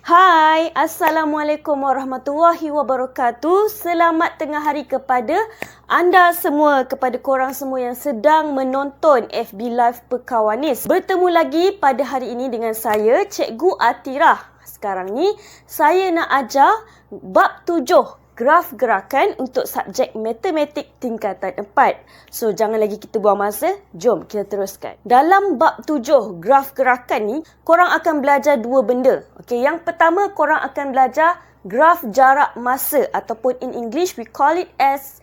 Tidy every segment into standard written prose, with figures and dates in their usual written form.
Hai, Assalamualaikum warahmatullahi wabarakatuh. Selamat tengah hari kepada anda semua, kepada korang semua yang sedang menonton FB Live Perkawanis. Bertemu lagi pada hari ini dengan saya, Cikgu Atirah. Sekarang ni, saya nak ajar bab 7. Graf gerakan untuk subjek matematik tingkatan 4. So, jangan lagi kita buang masa. Jom kita teruskan. Dalam bab 7, graf gerakan ni, korang akan belajar dua benda. Okay, yang pertama, korang akan belajar graf jarak masa ataupun in English, we call it as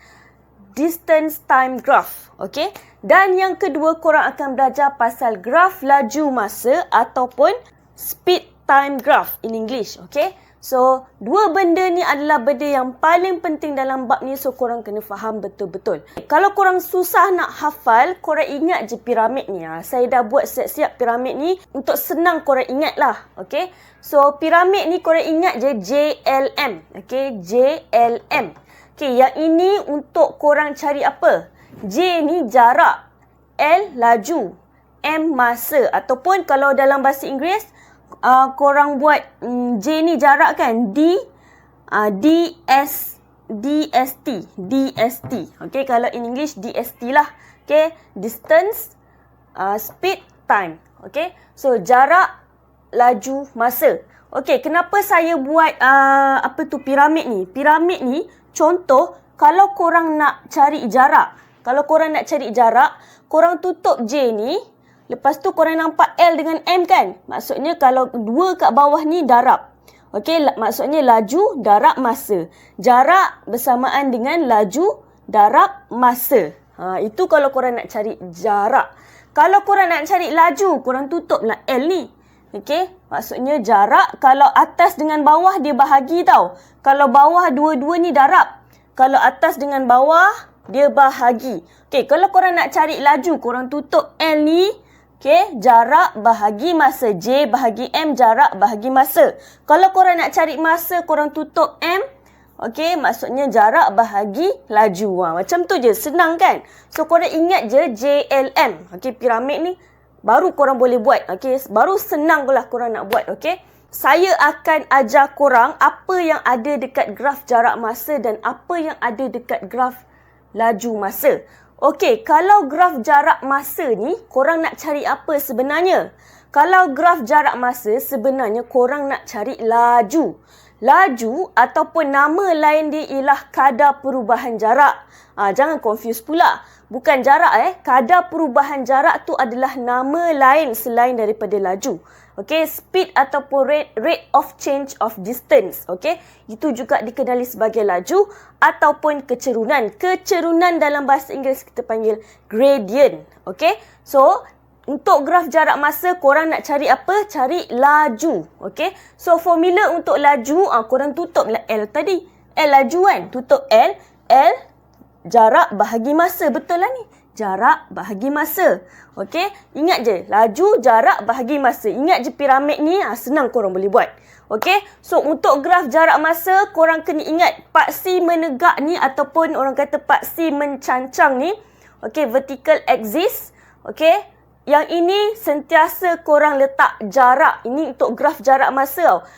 distance time graph. Okay? Dan yang kedua, korang akan belajar pasal graf laju masa ataupun speed time graph in English. Okay? So, dua benda ni adalah benda yang paling penting dalam bab ni. So, korang kena faham betul-betul. Kalau korang susah nak hafal, korang ingat je piramid ni. Saya dah buat siap-siap piramid ni untuk senang korang ingat lah. Okay. So, piramid ni korang ingat je JLM. Okay. JLM. Okay. Yang ini untuk korang cari apa? J ni jarak. L laju. M masa. Ataupun kalau dalam bahasa Inggeris, korang buat J ni jarak kan, DST. Okay, kalau in English DST lah. Okay, distance, speed, time. Okay, so jarak, laju, masa. Okay, kenapa saya buat piramid ni? Piramid ni contoh kalau korang nak cari jarak. Kalau korang nak cari jarak, korang tutup J ni. Lepas tu korang nampak L dengan M kan? Maksudnya kalau dua kat bawah ni darab. Okey, maksudnya laju darab masa. Jarak bersamaan dengan laju darab masa. Itu kalau korang nak cari jarak. Kalau korang nak cari laju, korang tutuplah L ni. Okey, maksudnya jarak kalau atas dengan bawah dia bahagi tau. Kalau bawah dua-dua ni darab. Kalau atas dengan bawah dia bahagi. Okey, kalau korang nak cari laju, korang tutup L ni. Okay, jarak bahagi masa. J bahagi M, jarak bahagi masa. Kalau korang nak cari masa, korang tutup M. Okay, maksudnya jarak bahagi laju. Macam tu je, senang kan? So, korang ingat je JLM. Okay, piramid ni baru korang boleh buat. Okay, baru senang lah korang nak buat. Okay, saya akan ajar korang apa yang ada dekat graf jarak masa dan apa yang ada dekat graf laju masa. Okey, kalau graf jarak masa ni, korang nak cari apa sebenarnya? Kalau graf jarak masa, sebenarnya korang nak cari laju. Laju ataupun nama lain dia ialah kadar perubahan jarak. Jangan confuse pula. Bukan jarak Kadar perubahan jarak tu adalah nama lain selain daripada laju. Okey, speed ataupun rate of change of distance. Okey, itu juga dikenali sebagai laju ataupun kecerunan. Kecerunan dalam bahasa Inggeris kita panggil gradient. Okey, so untuk graf jarak masa, korang nak cari apa? Cari laju. Okey, so formula untuk laju, korang tutuplah L tadi. L laju kan? Tutup L. L jarak bahagi masa. Betul lah ni. Jarak bahagi masa. Okey, ingat je. Laju, jarak bahagi masa. Ingat je piramid ni, senang korang boleh buat. Okey, so untuk graf jarak masa, korang kena ingat paksi menegak ni ataupun orang kata paksi mencancang ni. Okey, vertical axis. Okey, yang ini sentiasa korang letak jarak. Ini untuk graf jarak masa tau.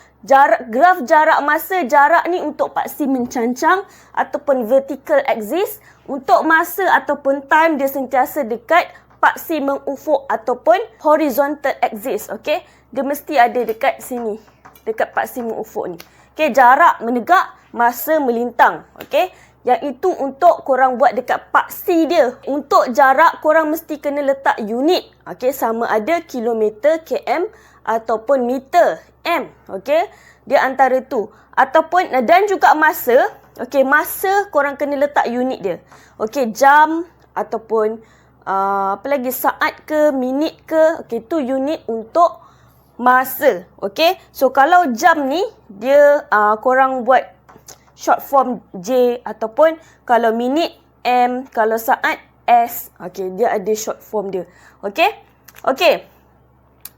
Graf jarak masa, jarak ni untuk paksi mencancang ataupun vertical axis. Untuk masa ataupun time, dia sentiasa dekat paksi mengufuk ataupun horizontal axis. Okey, dia mesti ada dekat sini, dekat paksi mengufuk ni. Okey, jarak menegak, masa melintang. Okey, yang itu untuk korang buat dekat paksi dia. Untuk jarak, korang mesti kena letak unit. Okey, sama ada kilometer, km ataupun meter, m. Okey, dia antara tu. Ataupun, dan juga masa. Okey, masa korang kena letak unit dia. Okey, jam ataupun apa lagi, saat ke, minit ke. Okey, tu unit untuk masa. Okey, so kalau jam ni, dia korang buat short form J ataupun kalau minit M, kalau saat S. Okey, dia ada short form dia. Okey? Okey.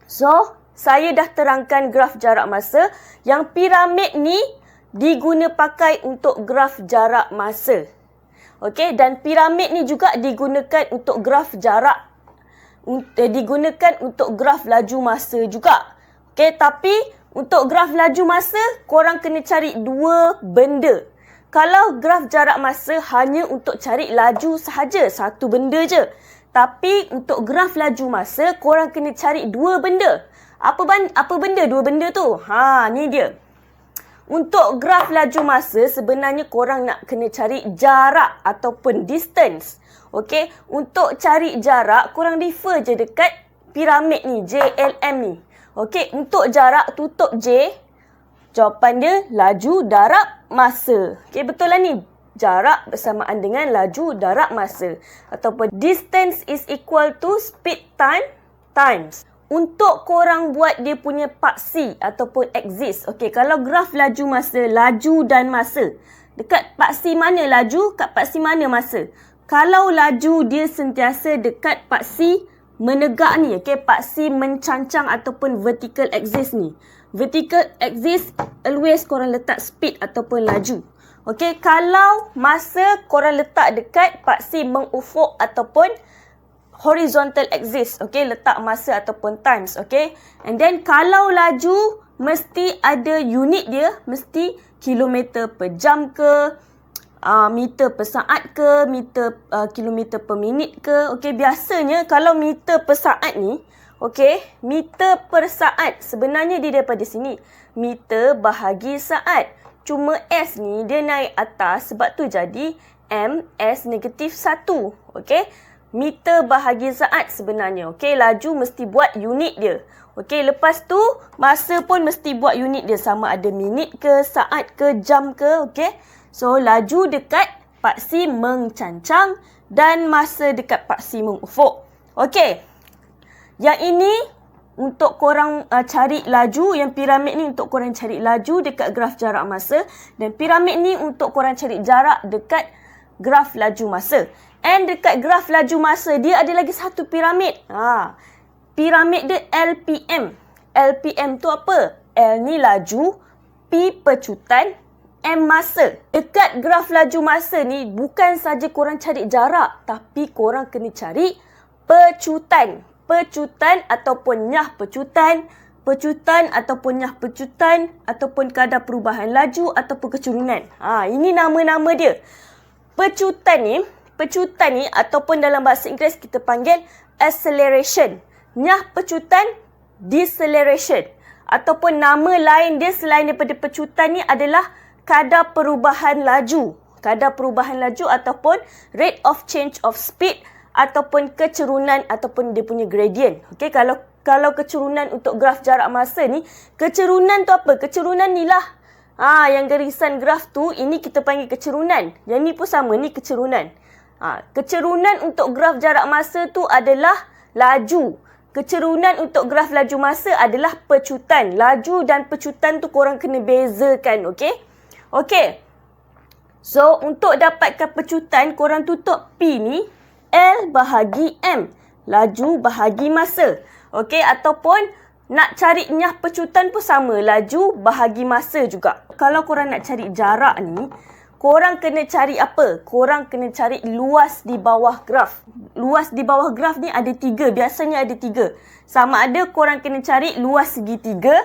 So, saya dah terangkan graf jarak masa. Yang piramid ni diguna pakai untuk graf jarak masa. Okey, dan piramid ni juga digunakan untuk graf digunakan untuk graf laju masa juga. Okey, tapi Untuk graf laju masa, korang kena cari dua benda. Kalau graf jarak masa hanya untuk cari laju sahaja, satu benda je. Tapi untuk graf laju masa, korang kena cari dua benda. Apa benda dua benda tu? Ni dia. Untuk graf laju masa, sebenarnya korang nak kena cari jarak ataupun distance. Okey, untuk cari jarak, korang refer je dekat piramid ni, JLM ni. Okey, untuk jarak tutup J, jawapan dia laju darat masa. Okey, betul lah ni. Jarak bersamaan dengan laju darat masa. Ataupun distance is equal to speed time times. Untuk korang buat dia punya paksi ataupun axis. Okey, kalau graf laju masa, laju dan masa. Dekat paksi mana laju, kat paksi mana masa. Kalau laju dia sentiasa dekat paksi menegak ni. Okey, paksi mencancang ataupun vertical axis ni. Vertical axis always korang letak speed ataupun laju. Okey, kalau masa korang letak dekat paksi mengufuk ataupun horizontal axis. Okey, letak masa ataupun times. Okey, and then kalau laju mesti ada unit dia, mesti kilometer per jam ke, meter per saat ke, kilometer per minit ke. Okey, biasanya kalau meter per saat ni, okey, meter per saat sebenarnya dia daripada sini. Meter bahagi saat. Cuma S ni dia naik atas sebab tu jadi -1. Okey, meter bahagi saat sebenarnya. Okey, laju mesti buat unit dia. Okey, lepas tu masa pun mesti buat unit dia, sama ada minit ke, saat ke, jam ke. Okey, so laju dekat paksi mencancang dan masa dekat paksi mengufuk. Okey, yang ini untuk korang cari laju, yang piramid ni untuk korang cari laju dekat graf jarak masa, dan piramid ni untuk korang cari jarak dekat graf laju masa. And dekat graf laju masa, dia ada lagi satu piramid. Piramid dia LPM. LPM tu apa? L ni laju, P pecutan, M masa. Dekat graf laju masa ni, bukan saja korang cari jarak, tapi korang kena cari pecutan. Pecutan ataupun nyah pecutan, pecutan ataupun nyah pecutan, ataupun kadar perubahan laju ataupun kecurunan. Ini nama-nama dia. Pecutan ni ataupun dalam bahasa Inggeris kita panggil acceleration. Nyah pecutan, deceleration. Ataupun nama lain dia selain daripada pecutan ni adalah kadar perubahan laju. Kadar perubahan laju ataupun rate of change of speed ataupun kecerunan ataupun dia punya gradient. Okey, kalau kecerunan untuk graf jarak masa ni, kecerunan tu apa? Kecerunan ni lah. Yang garisan graf tu, ini kita panggil kecerunan. Yang ni pun sama, ni kecerunan. Kecerunan untuk graf jarak masa tu adalah laju. Kecerunan untuk graf laju masa adalah pecutan. Laju dan pecutan tu korang kena bezakan, okey? Okey. So, untuk dapatkan pecutan, korang tutup P ni L bahagi M. Laju bahagi masa. Okey, ataupun nak cari nyah pecutan pun sama. Laju bahagi masa juga. Kalau korang nak cari jarak ni, korang kena cari apa? Korang kena cari luas di bawah graf. Luas di bawah graf ni ada 3. Biasanya ada 3. Sama ada korang kena cari luas segitiga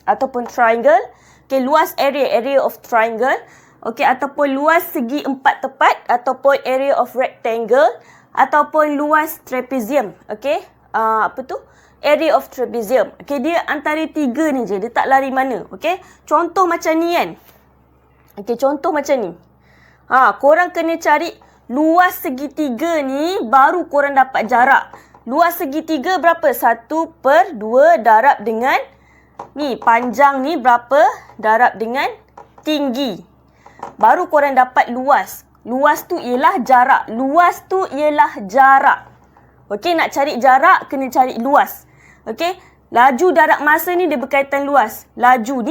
ataupun triangle. Okay, luas area of triangle. Okay, ataupun luas segi empat tepat ataupun area of rectangle. Ataupun luas trapezium. Okay, apa tu? Area of trapezium. Okay, dia antara 3 ni je. Dia tak lari mana. Okay, contoh macam ni kan. Okay, contoh macam ni. Korang kena cari luas segitiga ni, baru korang dapat jarak. Luas segitiga berapa? 1/2 darab dengan ni, panjang ni berapa darab dengan tinggi. Baru korang dapat luas. Luas tu ialah jarak. Luas tu ialah jarak. Okey, nak cari jarak, kena cari luas. Okey, laju darat masa ni dia berkaitan luas. Laju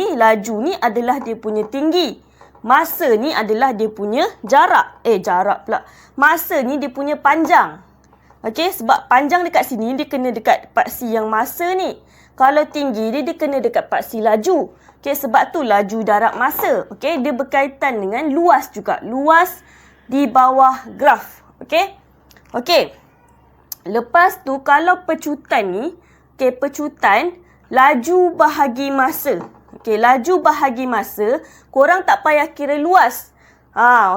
ni adalah dia punya tinggi. Masa ni adalah dia punya jarak. Jarak pula. Masa ni dia punya panjang. Okey, sebab panjang dekat sini, dia kena dekat paksi yang masa ni. Kalau tinggi dia kena dekat paksi laju. Okey, sebab tu laju darat masa. Okey, dia berkaitan dengan luas juga. Luas di bawah graf. Okey. Okey. Lepas tu kalau pecutan ni, okey, pecutan laju bahagi masa. Okey, laju bahagi masa, korang tak payah kira luas.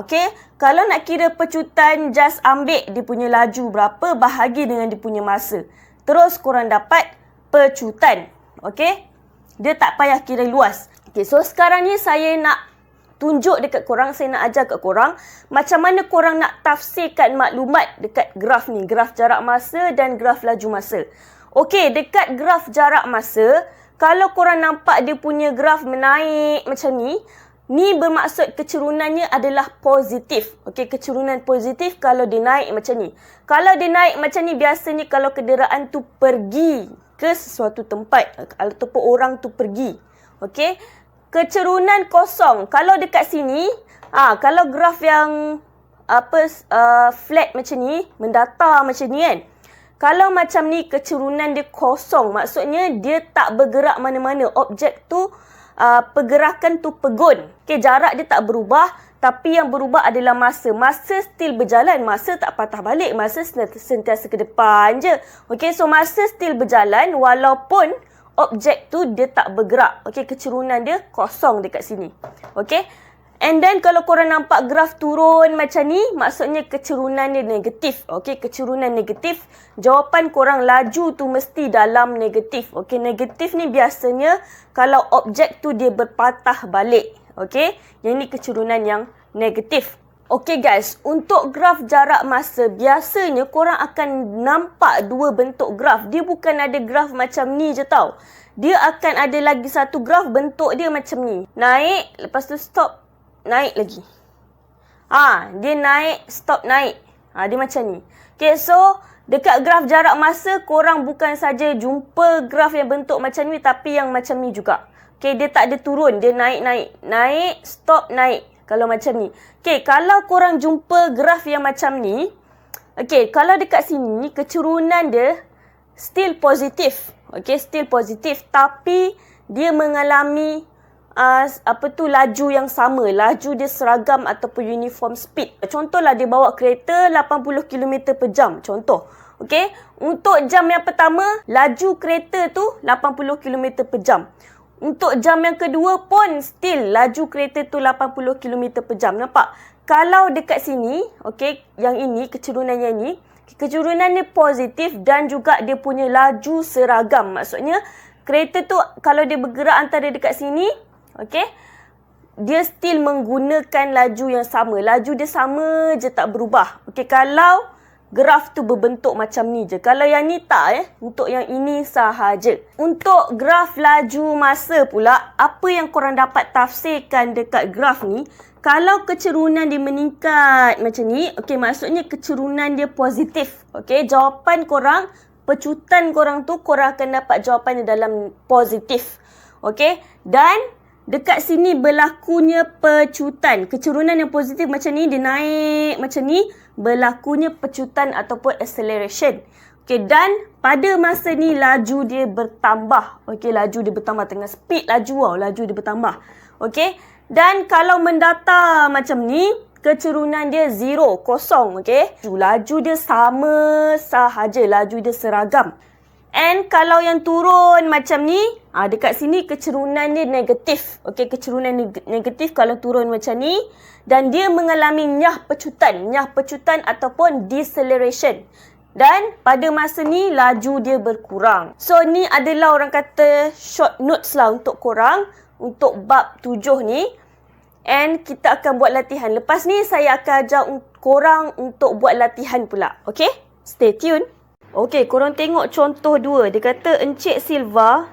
Okey. Kalau nak kira pecutan, just ambil dia punya laju berapa, bahagi dengan dia punya masa. Terus korang dapat pecutan. Okey. Dia tak payah kira luas. Okey, so sekarang ni saya nak tunjuk dekat korang, saya nak ajar kat korang macam mana korang nak tafsirkan maklumat dekat graf ni, graf jarak masa dan graf laju masa. Okey, dekat graf jarak masa, kalau korang nampak dia punya graf menaik macam ni bermaksud kecerunannya adalah positif. Okey, kecurunan positif kalau dia naik macam ni. Kalau dia naik macam ni, biasanya kalau kenderaan tu pergi ke sesuatu tempat ataupun orang tu pergi. Okey. Kecerunan kosong. Kalau dekat sini, kalau graf yang flat macam ni, mendatar macam ni kan. Kalau macam ni kecerunan dia kosong, maksudnya dia tak bergerak mana-mana. Objek tu pergerakan tu pegun. Okey, jarak dia tak berubah, tapi yang berubah adalah masa. Masa still berjalan, masa tak patah balik, masa sentiasa ke depan je. Okey, so masa still berjalan walaupun objek tu dia tak bergerak. Okey, kecerunan dia kosong dekat sini. Okey. And then kalau korang nampak graf turun macam ni, maksudnya kecerunan dia negatif. Okey, kecerunan negatif. Jawapan korang laju tu mesti dalam negatif. Okey, negatif ni biasanya kalau objek tu dia berpatah balik. Okey, yang ni kecerunan yang negatif. Okey guys, untuk graf jarak masa, biasanya korang akan nampak dua bentuk graf. Dia bukan ada graf macam ni je tau. Dia akan ada lagi satu graf, bentuk dia macam ni. Naik, lepas tu stop, naik lagi. Dia naik, stop, naik. Dia macam ni. Okay, so dekat graf jarak masa, korang bukan saja jumpa graf yang bentuk macam ni, tapi yang macam ni juga. Okay, dia tak ada turun, dia naik, naik, stop, naik. Kalau macam ni. Okay, kalau korang jumpa graf yang macam ni, okay, kalau dekat sini, kecerunan dia still positif. Okay, still positif. Tapi, dia mengalami laju yang sama. Laju dia seragam ataupun uniform speed. Contohlah, dia bawa kereta 80 km per jam. Contoh. Okay, untuk jam yang pertama, laju kereta tu 80 km per jam. Untuk jam yang kedua pun still laju kereta tu 80 km per jam. Nampak? Kalau dekat sini, okey, yang ini, kecerunan yang ni, kecerunan ni positif dan juga dia punya laju seragam. Maksudnya, kereta tu kalau dia bergerak antara dekat sini, okey, dia still menggunakan laju yang sama. Laju dia sama je, tak berubah. Okey, kalau graf tu berbentuk macam ni je. Kalau yang ni tak untuk yang ini sahaja. Untuk graf laju masa pula, apa yang korang dapat tafsirkan dekat graf ni, kalau kecerunan dia meningkat macam ni, okey, maksudnya kecerunan dia positif. Okey, jawapan korang, pecutan korang tu, korang akan dapat jawapannya dalam positif. Okey, dan dekat sini berlakunya pecutan. Kecerunan yang positif macam ni, dia naik macam ni, berlakunya pecutan ataupun acceleration. Okey, dan pada masa ni laju dia bertambah. Okey, laju dia bertambah tengah speed laju laju dia bertambah. Okey, dan kalau mendatar macam ni, kecerunan dia zero, kosong. Okey, laju dia sama sahaja, laju dia seragam. And kalau yang turun macam ni, dekat sini kecerunan dia negatif. Okey, kecerunan negatif kalau turun macam ni. Dan dia mengalami nyah pecutan ataupun deceleration. Dan pada masa ni, laju dia berkurang. So, ni adalah orang kata short notes lah untuk korang. Untuk bab 7 ni. And kita akan buat latihan. Lepas ni, saya akan ajar korang untuk buat latihan pula. Okey? Stay tune. Okey, korang tengok contoh 2. Dia kata Encik Silva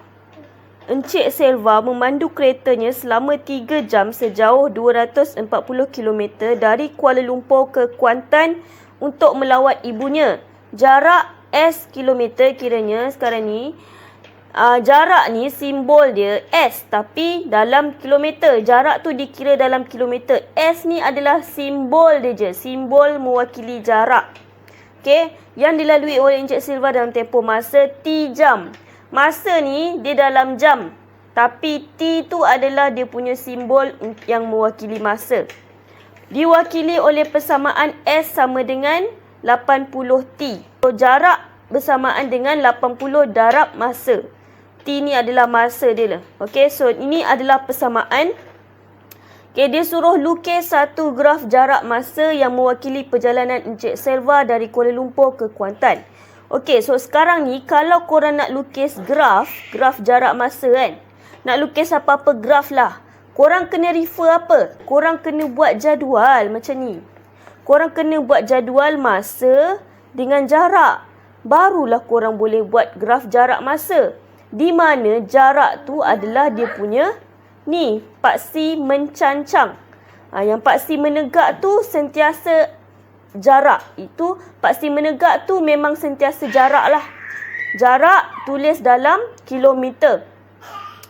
memandu keretanya selama 3 jam sejauh 240 km dari Kuala Lumpur ke Kuantan untuk melawat ibunya. Jarak S kilometer kiranya sekarang ni. Jarak ni simbol dia S, tapi dalam kilometer. Jarak tu dikira dalam kilometer. S ni adalah simbol dia je. Simbol mewakili jarak. Okey, yang dilalui oleh Encik Silva dalam tempoh masa T jam. Masa ni dia dalam jam. Tapi T tu adalah dia punya simbol yang mewakili masa. Diwakili oleh persamaan S sama dengan 80T. So, jarak bersamaan dengan 80 darab masa. T T ni adalah masa dia lah. Okey, so ini adalah persamaan. Okey, dia suruh lukis satu graf jarak masa yang mewakili perjalanan Encik Selva dari Kuala Lumpur ke Kuantan. Okey, so sekarang ni kalau korang nak lukis graf jarak masa kan. Nak lukis apa-apa graf lah. Korang kena refer apa? Korang kena buat jadual macam ni. Korang kena buat jadual masa dengan jarak. Barulah korang boleh buat graf jarak masa. Di mana jarak tu adalah dia punya ni, paksi mencancang. Yang paksi menegak tu sentiasa jarak. Itu paksi menegak tu memang sentiasa jarak lah. Jarak tulis dalam kilometer.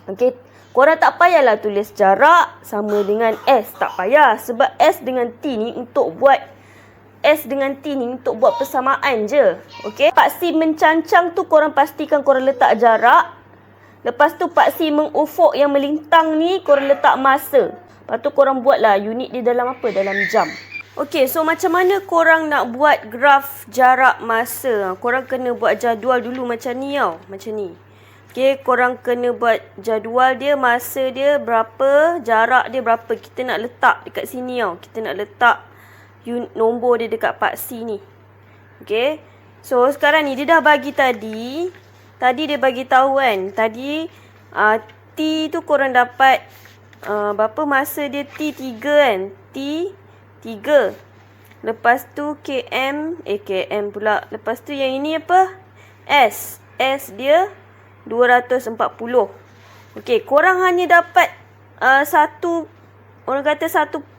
Okey, korang tak payahlah tulis jarak sama dengan S. Tak payah. Sebab S dengan T ni untuk buat persamaan je. Okey. Paksi mencancang tu korang pastikan korang letak jarak. Lepas tu paksi mengufuk yang melintang ni korang letak masa. Lepas tu korang buatlah unit dia dalam apa? Dalam jam. Okey, so macam mana korang nak buat graf jarak masa? Korang kena buat jadual dulu macam ni tau. Macam ni. Okey, korang kena buat jadual dia, masa dia berapa, jarak dia berapa. Kita nak letak dekat sini tau. Kita nak letak nombor dia dekat paksi ni. Okey. So sekarang ni dia dah bagi tadi. Tadi dia bagi tahu kan. Tadi T tu korang dapat berapa masa dia T3 kan. T3. Lepas tu KM pula. Lepas tu yang ini apa? S dia 240. Okey, korang hanya dapat satu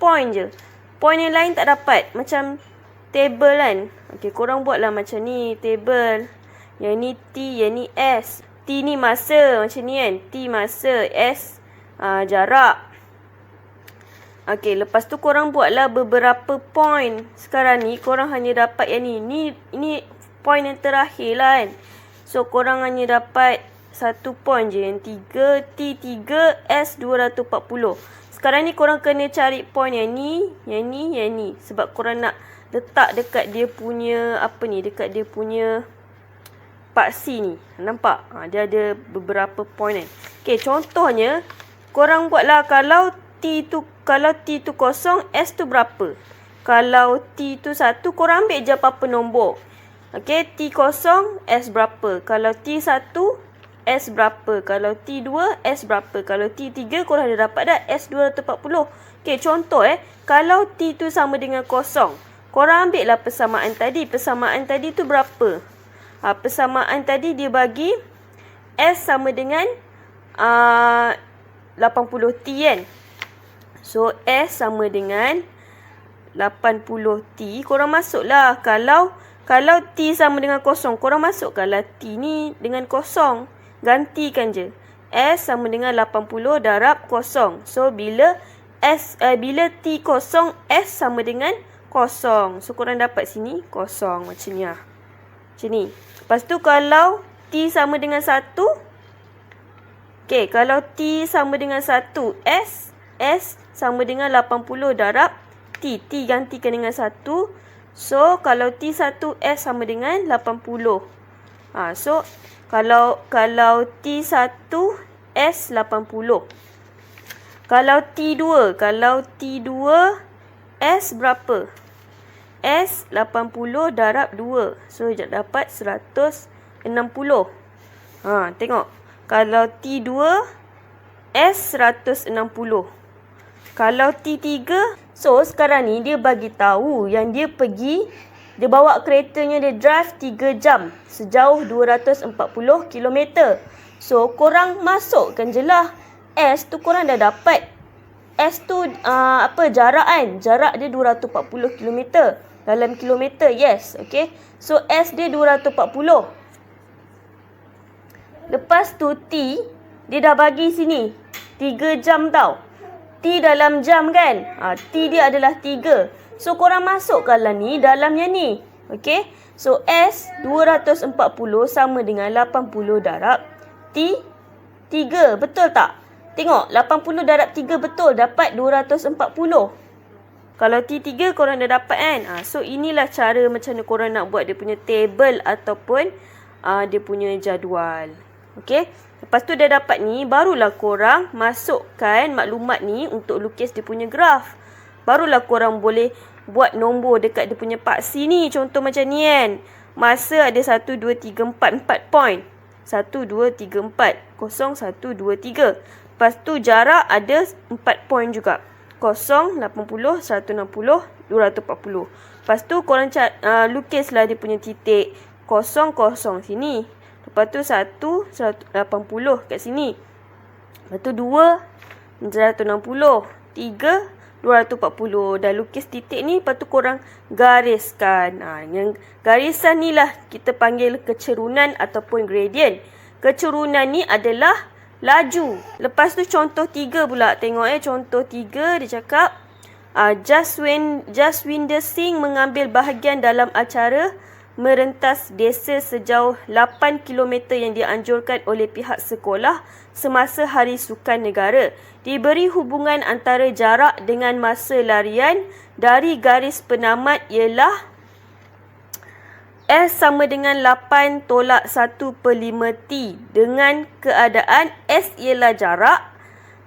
point je. Point yang lain tak dapat. Macam table kan. Okey, korang buatlah macam ni. Table. Yang ni T, yang ni S. T ni masa. Macam ni kan. T masa. S jarak. Okey, lepas tu korang buatlah beberapa point. Sekarang ni korang hanya dapat yang ni. Ini point yang terakhir lah kan. So, korang hanya dapat satu point je. Yang 3, T3, S 240. Sekarang ni korang kena cari point yang ni, yang ni, yang ni. Sebab korang nak letak dekat dia punya, apa ni, dekat dia punya paksi ni. Nampak? Dia ada beberapa point kan. Okay, contohnya, korang buatlah kalau T tu kosong, S tu berapa? Kalau T tu 1, korang ambil je apa-apa nombor. Okay, T kosong, S berapa? Kalau T1, S berapa? Kalau T2, S berapa? Kalau T3, korang dah dapat dah S 240. Okey, contoh kalau T tu sama dengan kosong, korang ambil lah persamaan tadi. Persamaan tadi tu berapa? Persamaan tadi dia bagi S sama dengan 80T kan. So, S sama dengan 80T. Korang masuklah. Kalau T sama dengan kosong, korang masukkanlah T ni dengan kosong. Gantikan je. S sama dengan 80 darab kosong. So, bila T kosong, S sama dengan kosong. So, korang dapat sini kosong. Macam ni lah. Macam ni. Lepas tu, kalau T sama dengan 1. Okay, kalau T sama dengan 1, S sama dengan 80 darab T. T gantikan dengan 1. So, kalau T1, S sama dengan 80. So, kalau T1, S 80. Kalau T2, S berapa? S 80 darab 2. So, dapat 160. Tengok. Kalau T2, S 160. Kalau T3, so sekarang ni dia bagi tahu yang dia bawa keretanya, dia drive 3 jam sejauh 240 km. So korang masukkan je lah. S tu korang dah dapat. S tu jarak kan? Jarak dia 240 km. Dalam kilometer, yes. Okay. So S dia 240. Lepas tu T, dia dah bagi sini 3 jam tau. T dalam jam kan? T dia adalah 3. So, korang masukkanlah ni dalam yang ni. Okay? So, S 240 sama dengan 80 darab T 3. Betul tak? Tengok, 80 darab 3 betul. Dapat 240. Kalau T3 korang dah dapat kan? So, inilah cara macam mana korang nak buat dia punya table ataupun dia punya jadual. Okay? Lepas tu dah dapat ni, barulah korang masukkan maklumat ni untuk lukis dia punya graf. Barulah korang boleh buat nombor dekat dia punya paksi ni. Contoh macam ni kan. Masa ada 1, 2, 3, 4. 4 point. 1, 2, 3, 4. 0, 1, 2, 3. Lepas tu jarak ada 4 point juga. 0, 80, 160, 240. Lepas tu korang lukislah dia punya titik. 0, 0 sini. Lepas tu 1, 180 kat sini. Lepas tu 2, 160. 3, 240. Dah lukis titik ni, lepas tu korang gariskan. Yang garisan ni lah kita panggil kecerunan ataupun gradient. Kecerunan ni adalah laju. Lepas tu contoh 3 pula. Tengok contoh 3 dia cakap Jaswinder Singh mengambil bahagian dalam acara merentas desa sejauh 8 km yang dianjurkan oleh pihak sekolah semasa Hari Sukan Negara. Diberi hubungan antara jarak dengan masa larian dari garis penamat ialah S sama dengan 8 tolak 1/5 T. Dengan keadaan S ialah jarak.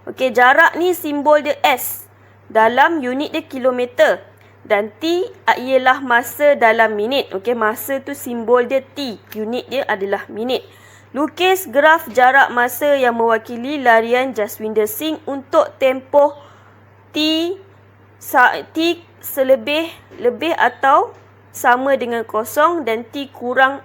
Okey, jarak ni simbol dia S. Dalam unit dia kilometer. Dan T ialah masa dalam minit. Okey, masa tu simbol dia T. Unit dia adalah minit. Lukis graf jarak masa yang mewakili larian Jaswinder Singh untuk tempoh T lebih atau sama dengan 0 dan T kurang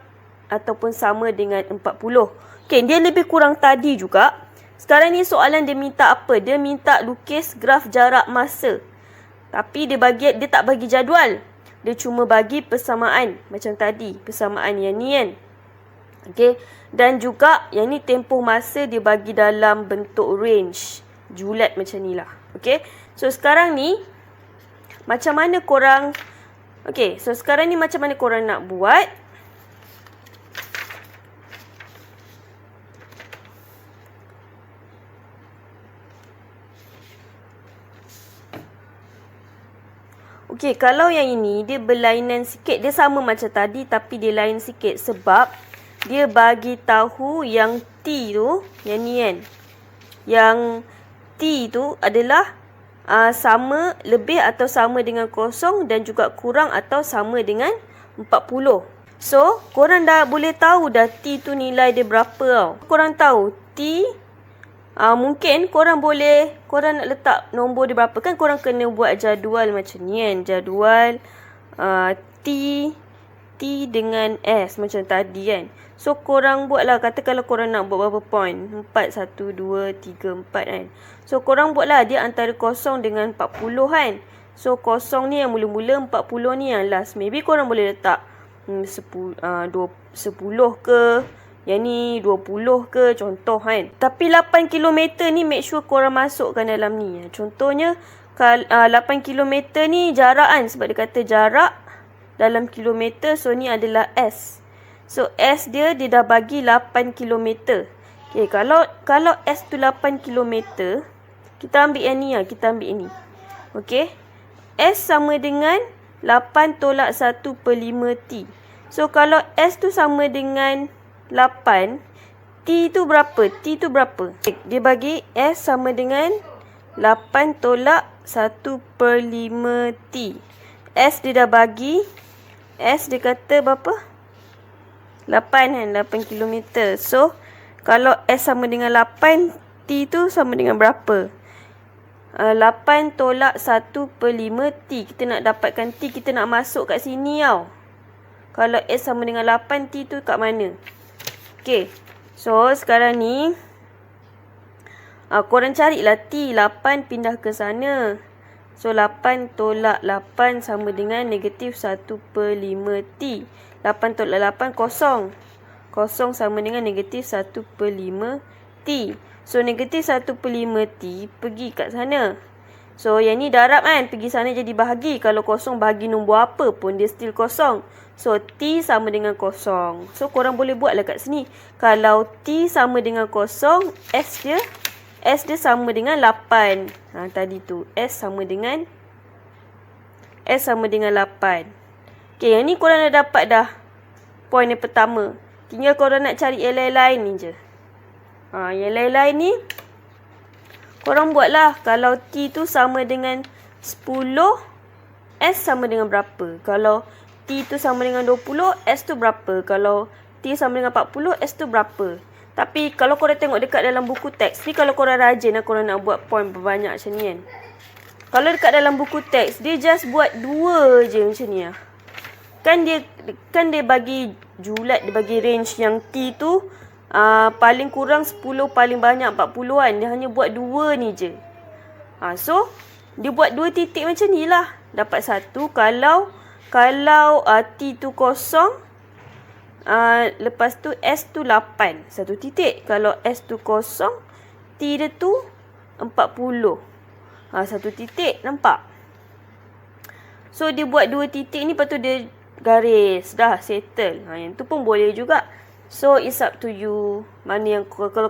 ataupun sama dengan 40. Okey, dia lebih kurang tadi juga. Sekarang ni soalan dia minta apa? Dia minta lukis graf jarak masa. Tapi dia tak bagi jadual. Dia cuma bagi persamaan macam tadi, persamaan yang ni kan. Okey, dan juga yang ni tempoh masa dia bagi dalam bentuk range, julat macam ni lah. Okey, so sekarang ni macam mana korang nak buat? Okey, kalau yang ini dia berlainan sikit. Dia sama macam tadi tapi dia lain sikit sebab dia bagi tahu yang T tu, yang ni kan. Yang T tu adalah sama, lebih atau sama dengan 0 dan juga kurang atau sama dengan 40. So, korang dah boleh tahu dah T tu nilai dia berapa tau. Korang tahu T, mungkin korang nak letak nombor dia berapa. Kan korang kena buat jadual macam ni kan. Jadual T dengan S macam tadi kan. So, korang buatlah. Kata kalau korang nak buat berapa point? 4, 1, 2, 3, 4 kan. So, korang buatlah dia antara 0 dengan 40 kan. So, 0 ni yang mula-mula, 40 ni yang last. Maybe korang boleh letak 10 ke. Yang ni 20 ke contoh kan. Tapi 8 km ni make sure korang masukkan dalam ni. Contohnya 8 km ni jarak kan. Sebab dia kata jarak dalam kilometer. So ni adalah S. So S dia dah bagi 8 km. Okay, kalau S tu 8 km, kita ambil yang ni lah. Kita ambil ini. Okay. S sama dengan 8 tolak 1/5 T. So kalau S tu sama dengan 8, T tu berapa? T tu berapa? Dia bagi S sama dengan 8 tolak 1/5 T. S dia dah bagi. S dia kata berapa? 8 kan? 8 km. So, kalau S sama dengan 8, T tu sama dengan berapa? 8 tolak 1/5 T. Kita nak dapatkan T, kita nak masuk kat sini tau. Kalau S sama dengan 8, T tu kat mana? Okay. So, sekarang ni korang carilah T. 8 pindah ke sana. So, 8 tolak 8 sama dengan negatif 1/5 T. 8 tolak 8, 0. 0 sama dengan negatif 1/5 T. So, negatif 1/5 T pergi kat sana. So, yang ni darab kan. Pergi sana jadi bahagi. Kalau 0 bahagi nombor apa pun dia still 0. So, T sama dengan 0. So, korang boleh buatlah kat sini. Kalau T sama dengan 0, S dia sama dengan 8. Tadi tu. S sama dengan 8. Okay, yang ni korang dah dapat dah point yang pertama. Tinggal korang nak cari yang lain-lain ni je. Yang lain-lain ni korang buatlah. Kalau T tu sama dengan 10, S sama dengan berapa? Kalau T tu sama dengan 20, S tu berapa? Kalau T sama dengan 40, S tu berapa? Tapi kalau korang tengok dekat dalam buku teks ni, kalau korang rajin lah korang nak buat point berbanyak macam ni kan. Kalau dekat dalam buku teks, dia just buat 2 je macam ni lah. Kan dia bagi julat, dia bagi range yang T tu paling kurang 10, paling banyak 40 kan. Dia hanya buat 2 ni je. So, dia buat 2 titik macam ni lah. Dapat 1. Kalau T tu kosong, lepas tu S tu 8. 1 titik. Kalau S tu kosong, T dia tu 40. 1 titik. Nampak? So, dia buat 2 titik ni, lepas tu dia garis. Dah settle. Yang tu pun boleh juga. So, it's up to you. Mana yang kalau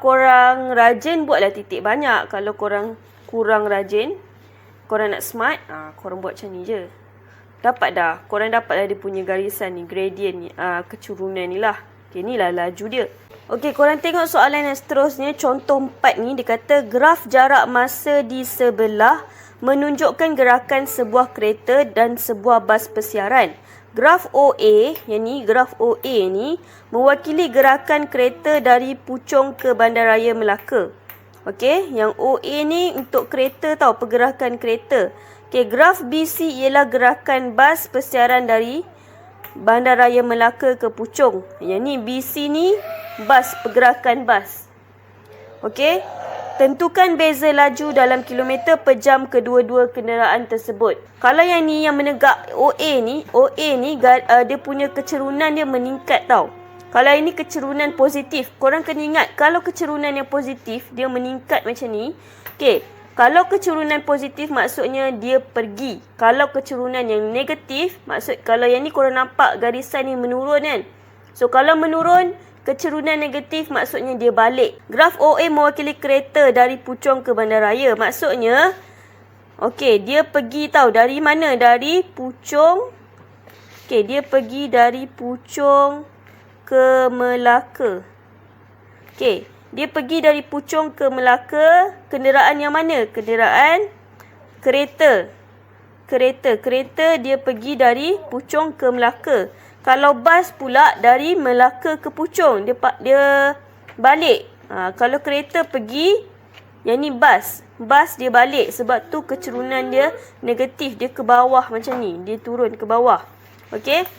korang rajin, buatlah titik banyak. Kalau korang kurang rajin, korang nak smart, korang buat macam ni je. Dapat dah. Korang dapat dah dia punya garisan ni, gradient ni, kecurunan ni lah. Okay, ni lah laju dia. Okay, korang tengok soalan yang seterusnya. Contoh 4 ni, dia kata graf jarak masa di sebelah menunjukkan gerakan sebuah kereta dan sebuah bas persiaran. Graf OA, yang ni graf OA ni mewakili gerakan kereta dari Puchong ke Bandaraya Melaka. Okey, yang OA ni untuk kereta tau, pergerakan kereta. Okey, graf BC ialah gerakan bas persiaran dari Bandaraya Melaka ke Puchong. Yang ni BC ni bas, pergerakan bas. Okey, tentukan beza laju dalam kilometer per jam kedua-dua kenderaan tersebut. Kalau yang ni, yang menegak OA ni dia punya kecerunan dia meningkat tau. Kalau ini kecerunan positif, korang kena ingat kalau kecerunan yang positif dia meningkat macam ni. Okey, kalau kecerunan positif maksudnya dia pergi. Kalau kecerunan yang negatif, kalau yang ni korang nampak garisan ni menurun kan. So kalau menurun, kecerunan negatif maksudnya dia balik. Graf OA mewakili kereta dari Puchong ke Bandaraya. Maksudnya, okey, dia pergi tau. Dari mana? Dari Puchong. Okey, dia pergi dari Puchong ke Melaka. Okey, dia pergi dari Puchong ke Melaka. Kenderaan yang mana? Kenderaan kereta. Kereta dia pergi dari Puchong ke Melaka. Kalau bas pula dari Melaka ke Puchong, dia balik. Kalau kereta pergi, yang ni bas dia balik. Sebab tu kecerunan dia negatif, dia ke bawah macam ni, dia turun ke bawah. Okey.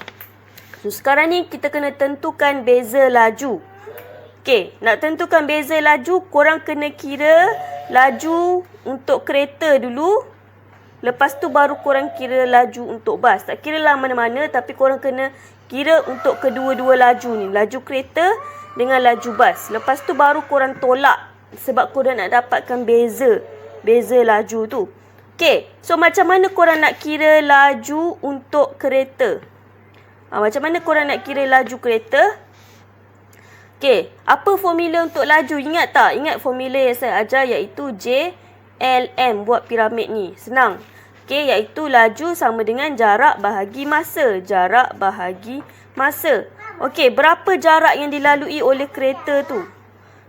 So sekarang ni kita kena tentukan beza laju. Okey, nak tentukan beza laju, korang kena kira laju untuk kereta dulu. Lepas tu baru korang kira laju untuk bas. Tak kira lah mana-mana, tapi korang kena kira untuk kedua-dua laju ni. Laju kereta dengan laju bas. Lepas tu baru korang tolak. Sebab korang nak dapatkan beza laju tu. Okey, so macam mana korang nak kira laju untuk kereta? Macam mana korang nak kira laju kereta? Okey, apa formula untuk laju? Ingat tak? Ingat formula yang saya ajar iaitu JLM buat piramid ni. Senang. Okey, iaitu laju sama dengan jarak bahagi masa. Jarak bahagi masa. Okey, berapa jarak yang dilalui oleh kereta tu?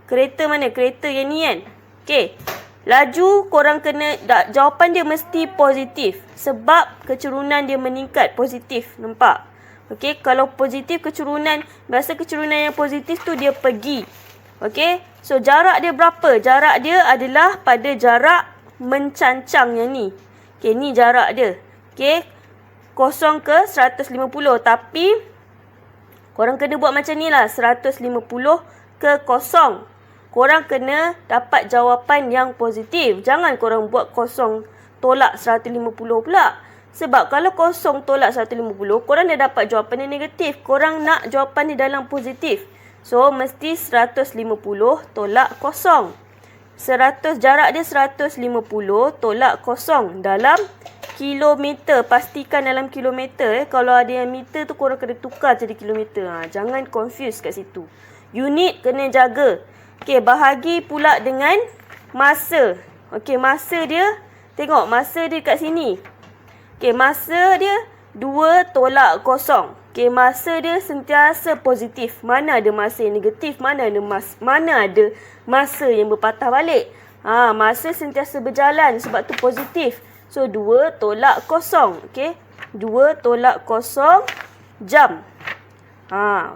Kereta mana? Kereta yang ni kan? Okey, laju korang kena, jawapan dia mesti positif. Sebab kecerunan dia meningkat. Positif. Nampak? Okey, kalau positif kecerunan, biasa kecerunan yang positif tu dia pergi. Okey, so jarak dia berapa? Jarak dia adalah pada jarak mencancang yang ni. Okey, ni jarak dia. Okey, 0 ke 150. Tapi, korang kena buat macam ni lah. 150 ke 0. Korang kena dapat jawapan yang positif. Jangan korang buat 0 tolak 150 pula. Sebab kalau 0 tolak 150, korang dah dapat jawapan yang negatif. Korang nak jawapan ni dalam positif. So, mesti 150 tolak 0. Jarak dia 150 tolak 0 dalam kilometer. Pastikan dalam kilometer. Kalau ada yang meter tu, korang kena tukar jadi kilometer. Jangan confuse kat situ. Unit kena jaga. Okey, bahagi pula dengan masa. Okey, masa dia, tengok masa dia kat sini. Okey, masa dia 2 tolak 0. Okey, Okey, masa dia sentiasa positif. Mana ada masa yang negatif, mana ada masa yang berpatah balik. Masa sentiasa berjalan, sebab tu positif. So 2 tolak kosong. Okey, 2 tolak kosong jam.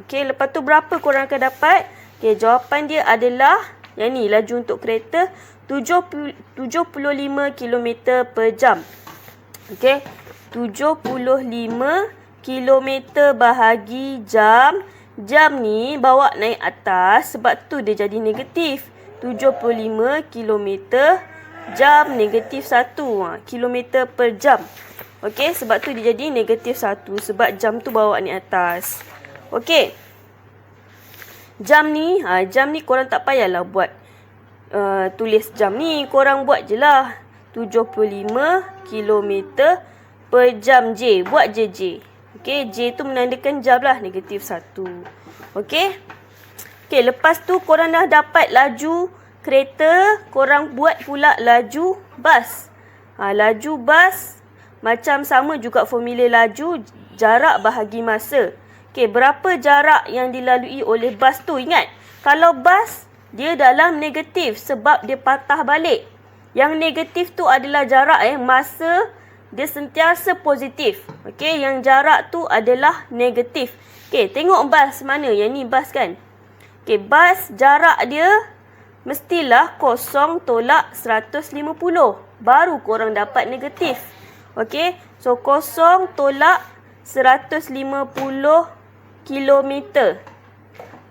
Okey, lepas tu berapa korang akan dapat? Okey, jawapan dia adalah yang ni, laju untuk kereta 75 km per jam. Okey, 75 km bahagi jam. Jam ni bawa naik atas, sebab tu dia jadi negatif. 75 km jam negatif 1 km per jam. Okey, sebab tu dia jadi negatif 1, sebab jam tu bawa naik atas. Okey, jam ni korang tak payahlah buat tulis jam ni, korang buat je lah 75 km per jam J. Buat je J. Okey, J tu menandakan jam lah, negatif 1. Okey. Okey, lepas tu korang dah dapat laju kereta, korang buat pula laju bas. Laju bas macam sama juga formula laju, jarak bahagi masa. Okey, berapa jarak yang dilalui oleh bas tu? Ingat, kalau bas dia dalam negatif sebab dia patah balik. Yang negatif tu adalah jarak masa dia sentiasa positif. Okey, yang jarak tu adalah negatif. Okey, tengok bas mana? Yang ni bas kan? Okey, bas jarak dia mestilah kosong tolak 150. Baru korang dapat negatif. Okey, so kosong tolak 150 kilometer.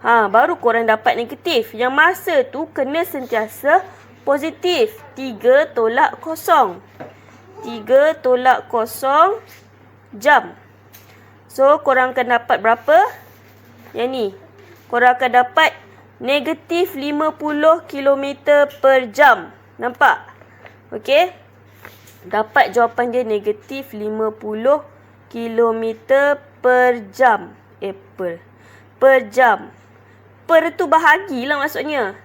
Baru korang dapat negatif. Yang masa tu kena sentiasa positif. 3 tolak kosong. 3 tolak kosong jam. So, korang akan dapat berapa? Yang ni. Korang akan dapat negatif 50 km per jam. Nampak? Okey? Dapat jawapan dia negatif 50 km per jam. Per jam. Per tu bahagilah maksudnya.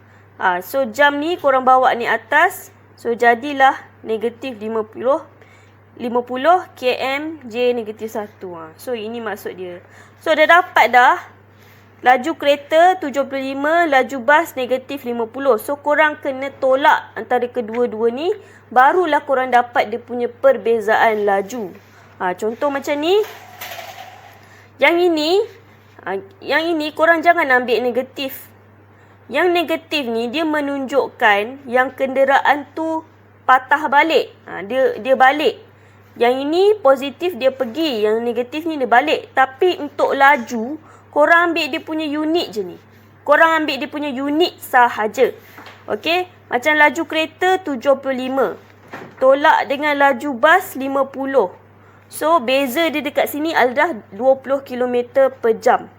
So, jam ni korang bawa ni atas. So, jadilah negatif 50 km J negatif 1. So, ini maksud dia. So, dah dapat dah. Laju kereta 75, laju bas negatif 50. So, korang kena tolak antara kedua-dua ni. Barulah korang dapat dia punya perbezaan laju. Contoh macam ni. Yang ini korang jangan ambil negatif. Yang negatif ni dia menunjukkan yang kenderaan tu patah balik. Dia balik. Yang ini positif dia pergi. Yang negatif ni dia balik. Tapi untuk laju, korang ambil dia punya unit je ni. Korang ambil dia punya unit sahaja. Okey? Macam laju kereta 75. Tolak dengan laju bas 50. So, beza dia dekat sini adalah 20 km per jam.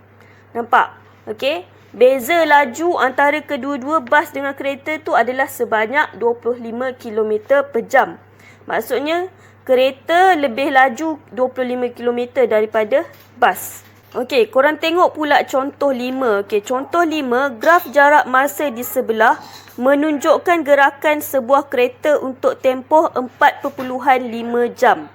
Nampak? Okey? Beza laju antara kedua-dua bas dengan kereta tu adalah sebanyak 25 km per jam. Maksudnya, kereta lebih laju 25 km daripada bas. Okey, korang tengok pula contoh 5. Okey, contoh 5, graf jarak masa di sebelah menunjukkan gerakan sebuah kereta untuk tempoh 4.5 jam.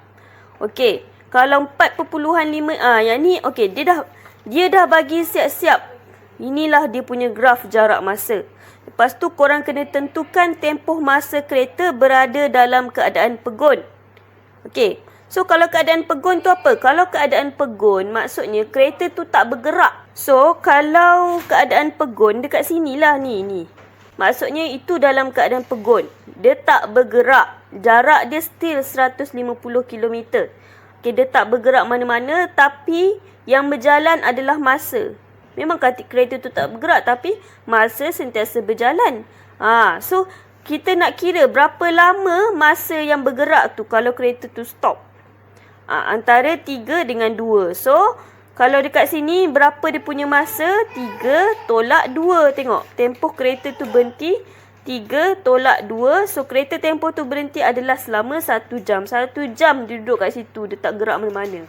Okey, kalau 4.5, yang ni okey, dia dah bagi siap-siap. Inilah dia punya graf jarak masa. Lepas tu korang kena tentukan tempoh masa kereta berada dalam keadaan pegun. Okey. So kalau keadaan pegun tu apa? Kalau keadaan pegun maksudnya kereta tu tak bergerak. So kalau keadaan pegun dekat sinilah ni. Maksudnya itu dalam keadaan pegun. Dia tak bergerak. Jarak dia still 150 km. Okey, dia tak bergerak mana-mana tapi yang berjalan adalah masa. Memang kereta tu tak bergerak tapi masa sentiasa berjalan. So kita nak kira berapa lama masa yang bergerak tu kalau kereta tu stop. Antara 3 dengan 2. So kalau dekat sini berapa dia punya masa? 3 tolak 2. Tengok tempoh kereta tu berhenti 3 tolak 2. So kereta tempoh tu berhenti adalah selama 1 jam. 1 jam dia duduk kat situ. Dia tak gerak mana-mana.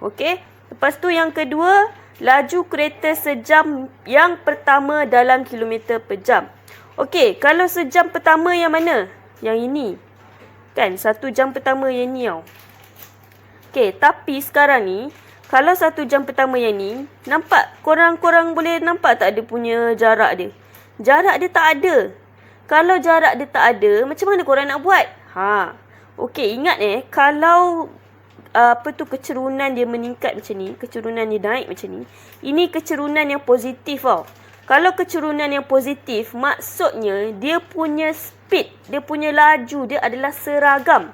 Okey. Lepas tu yang kedua, laju kereta sejam yang pertama dalam kilometer per jam. Okey, kalau sejam pertama yang mana? Yang ini. Kan, 1 jam pertama yang ni tau. Okey, tapi sekarang ni, Kalau 1 jam pertama yang ni, nampak? Korang boleh nampak tak dia punya jarak dia? Jarak dia tak ada. Kalau jarak dia tak ada, macam mana korang nak buat? Okey, ingat kalau kecerunan dia meningkat macam ni, kecerunan dia naik macam ni, ini kecerunan yang positif tau. Kalau kecerunan yang positif, maksudnya dia punya speed, dia punya laju dia adalah seragam.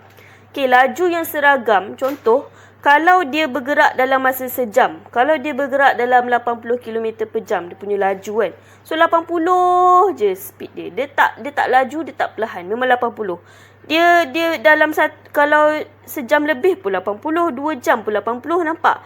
Okey, laju yang seragam, contoh, kalau dia bergerak dalam masa sejam, kalau dia bergerak dalam 80 km per jam, dia punya laju kan. So 80 je speed dia. Dia tak laju, dia tak perlahan. Memang 80. Dia dalam kalau sejam lebih pun 80, 2 jam pun 80, nampak?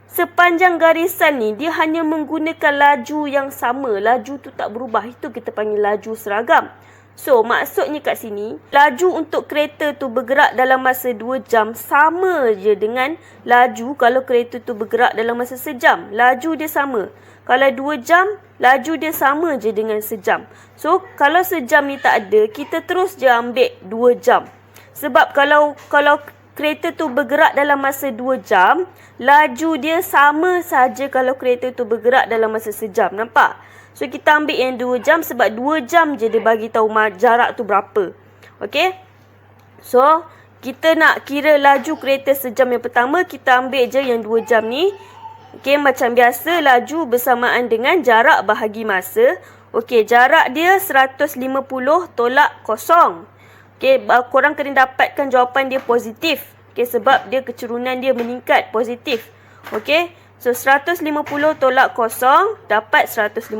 Sepanjang garisan ni, dia hanya menggunakan laju yang sama. Laju tu tak berubah. Itu kita panggil laju seragam. So, maksudnya kat sini, laju untuk kereta tu bergerak dalam masa 2 jam sama je dengan laju kalau kereta tu bergerak dalam masa sejam. Laju dia sama. Kalau 2 jam, laju dia sama je dengan sejam. So, kalau sejam ni tak ada, kita terus je ambil 2 jam. Sebab kalau kereta tu bergerak dalam masa 2 jam, laju dia sama saja kalau kereta tu bergerak dalam masa sejam. Nampak? So, kita ambil yang 2 jam sebab 2 jam je dia bagi tahu jarak tu berapa. Okey? So, kita nak kira laju kereta sejam yang pertama, kita ambil je yang 2 jam ni. Okey, macam biasa, laju bersamaan dengan jarak bahagi masa. Okey, jarak dia 150 tolak kosong. Okey, korang kena dapatkan jawapan dia positif. Okey, sebab dia kecerunan dia meningkat, positif. Okey? So, 150 tolak kosong dapat 150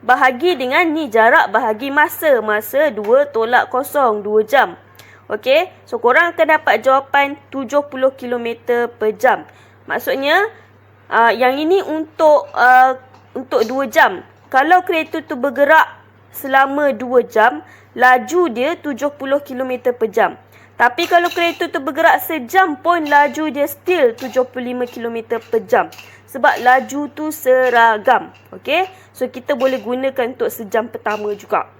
bahagi dengan ni jarak bahagi masa. Masa 2 tolak kosong, 2 jam. Okey? So, korang akan dapat jawapan 70 km per jam. Maksudnya, yang ini untuk 2 jam. Kalau kereta tu bergerak selama 2 jam, laju dia 70 km per jam. Tapi kalau kereta tu bergerak sejam pun, laju dia still 75 km per jam. Sebab laju tu seragam. Okey? So, kita boleh gunakan untuk sejam pertama juga.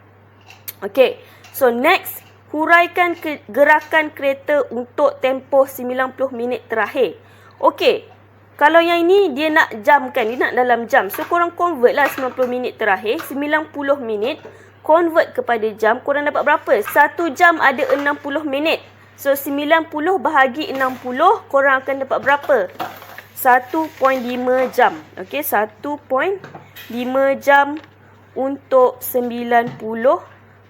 Okey. So, next. Huraikan gerakan kereta untuk tempoh 90 minit terakhir. Okey. Kalau yang ini, dia nak jam kan? Dia nak dalam jam. So, korang convert lah 90 minit terakhir. 90 minit. Convert kepada jam, korang dapat berapa? 1 jam ada 60 minit. So, 90 bahagi 60, korang akan dapat berapa? 1.5 jam. Okey, 1.5 jam untuk 90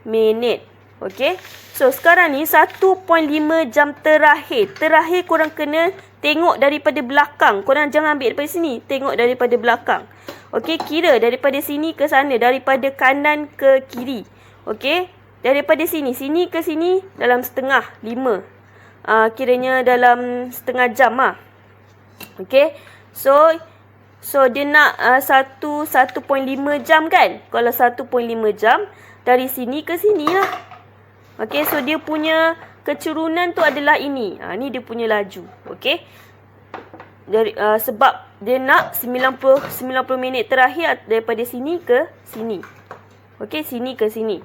minit. Okey. So, sekarang ni 1.5 jam terakhir. Terakhir korang kena tengok daripada belakang. Korang jangan ambil daripada sini. Tengok daripada belakang. Okey, kira daripada sini ke sana, daripada kanan ke kiri. Okey, daripada sini ke sini dalam setengah, 5. Kiranya dalam setengah jam lah. Okey, so dia nak 1.5 jam kan? Kalau 1.5 jam, dari sini ke sini lah. Okey, so dia punya kecerunan tu adalah ini. Ni dia punya laju. Okey. Sebab dia nak 90 minit terakhir daripada sini ke sini. Okey, sini ke sini.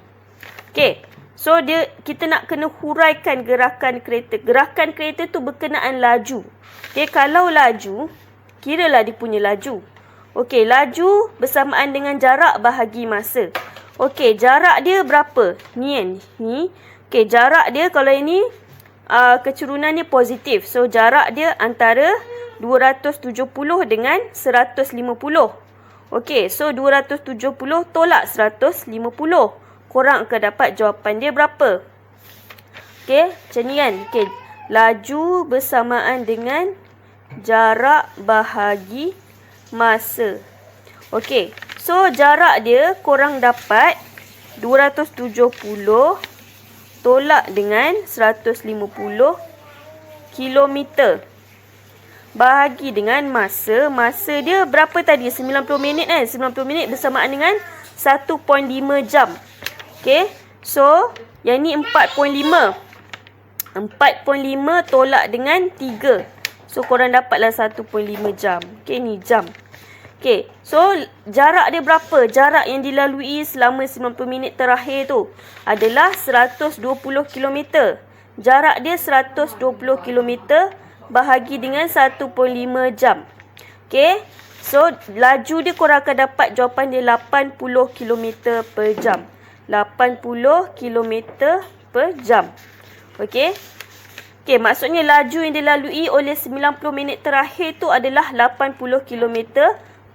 Okey. So kita nak kena huraikan gerakan kereta. Gerakan kereta tu berkenaan laju. Okey, kalau laju, kiralah dia punya laju. Okey, laju bersamaan dengan jarak bahagi masa. Okey, jarak dia berapa? Ni kan? Ni. Okey, jarak dia kalau ini kecerunan dia positif. So, jarak dia antara 270 dengan 150. Okey, so 270 tolak 150. Korang akan dapat jawapan dia berapa? Okey, macam ni kan? Okey, laju bersamaan dengan jarak bahagi masa. Okey, so jarak dia korang dapat 270 tolak dengan 150 kilometer. Bahagi dengan masa. Masa dia berapa tadi? 90 minit kan? 90 minit bersamaan dengan 1.5 jam. Okey. So, yang ni 4.5. 4.5 tolak dengan 3. So, korang dapatlah 1.5 jam. Okey, ni jam. Okey. So, jarak dia berapa? Jarak yang dilalui selama 90 minit terakhir tu adalah 120 km. Jarak dia 120 km. bahagi dengan 1.5 jam. Okey. So, laju dia korang akan dapat jawapan dia 80 km per jam. 80 km per jam. Okey. Okey, maksudnya laju yang dilalui oleh 90 minit terakhir tu adalah 80 km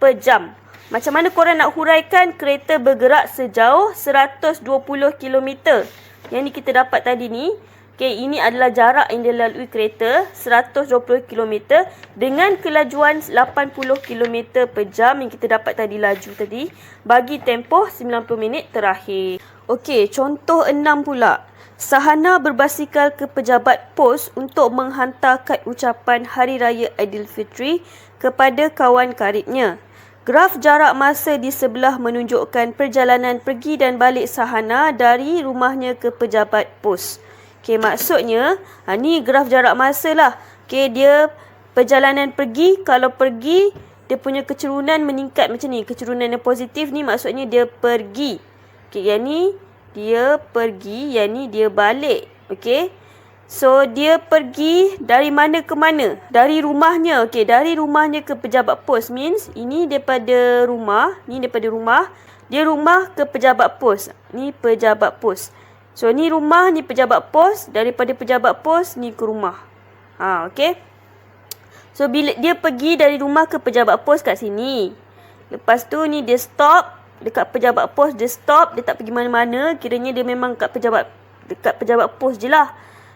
per jam. Macam mana korang nak huraikan kereta bergerak sejauh 120 km? Yang ni kita dapat tadi ni. Okey, ini adalah jarak yang dilalui kereta 120 km dengan kelajuan 80 km per jam yang kita dapat tadi laju tadi bagi tempoh 90 minit terakhir. Okey, contoh 6 pula. Sahana berbasikal ke pejabat pos untuk menghantar kad ucapan Hari Raya Aidilfitri kepada kawan karibnya. Graf jarak masa di sebelah menunjukkan perjalanan pergi dan balik Sahana dari rumahnya ke pejabat pos. Okey, maksudnya ni graf jarak masa lah. Okey, dia perjalanan pergi, kalau pergi dia punya kecerunan meningkat macam ni. Kecerunan yang positif ni maksudnya dia pergi. Okey, yang ni dia pergi, yang ni dia balik. Okey. So, dia pergi dari mana ke mana? Dari rumahnya. Okey, dari rumahnya ke pejabat pos means ini daripada rumah, ni daripada rumah, dia rumah ke pejabat pos. Ni pejabat pos. So, ni rumah, ni pejabat pos, daripada pejabat pos ni ke rumah. Okey. So, bila dia pergi dari rumah ke pejabat pos kat sini. Lepas tu ni dia stop dekat pejabat pos, dia stop, dia tak pergi mana-mana, kiranya dia memang dekat pejabat pos je lah.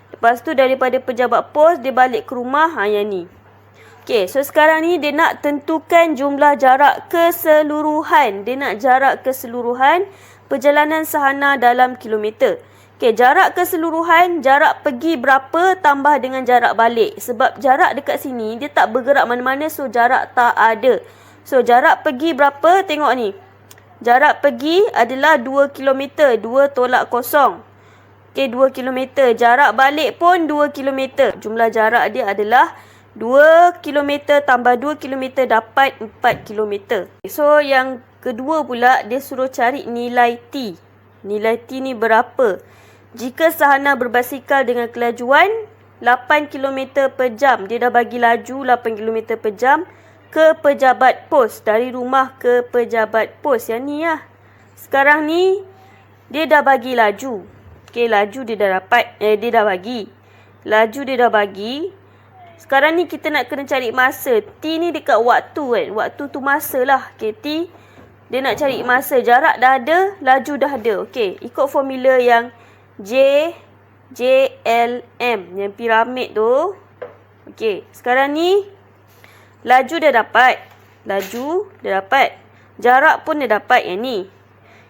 Lepas tu daripada pejabat pos dia balik ke rumah, yang ni. Okey, so sekarang ni dia nak tentukan jumlah jarak keseluruhan. Dia nak jarak keseluruhan perjalanan Sahana dalam kilometer. Okey, jarak keseluruhan, jarak pergi berapa tambah dengan jarak balik. Sebab jarak dekat sini dia tak bergerak mana-mana, so jarak tak ada. So jarak pergi berapa? Tengok ni. Jarak pergi adalah 2 km, 2 tolak kosong. Okey, 2 km. Jarak balik pun 2 km. Jumlah jarak dia adalah 2 km tambah 2 km dapat 4 km. So, yang kedua pula, dia suruh cari nilai T. Nilai T ni berapa? Jika Sahana berbasikal dengan kelajuan 8 km per jam, dia dah bagi laju 8 km per jam, ke pejabat pos, dari rumah ke pejabat pos. Yang ni lah. Sekarang ni dia dah bagi laju. Okey, laju dia dah dapat, dia dah bagi. Laju dia dah bagi. Sekarang ni kita nak kena cari masa. T ni dekat waktu kan. Waktu tu masa lah. Okey, T dia nak cari masa. Jarak dah ada, laju dah ada. Okey, ikut formula yang JLM, yang piramid tu. Okey, sekarang ni laju dah dapat. Laju dah dapat. Jarak pun dah dapat yang ni.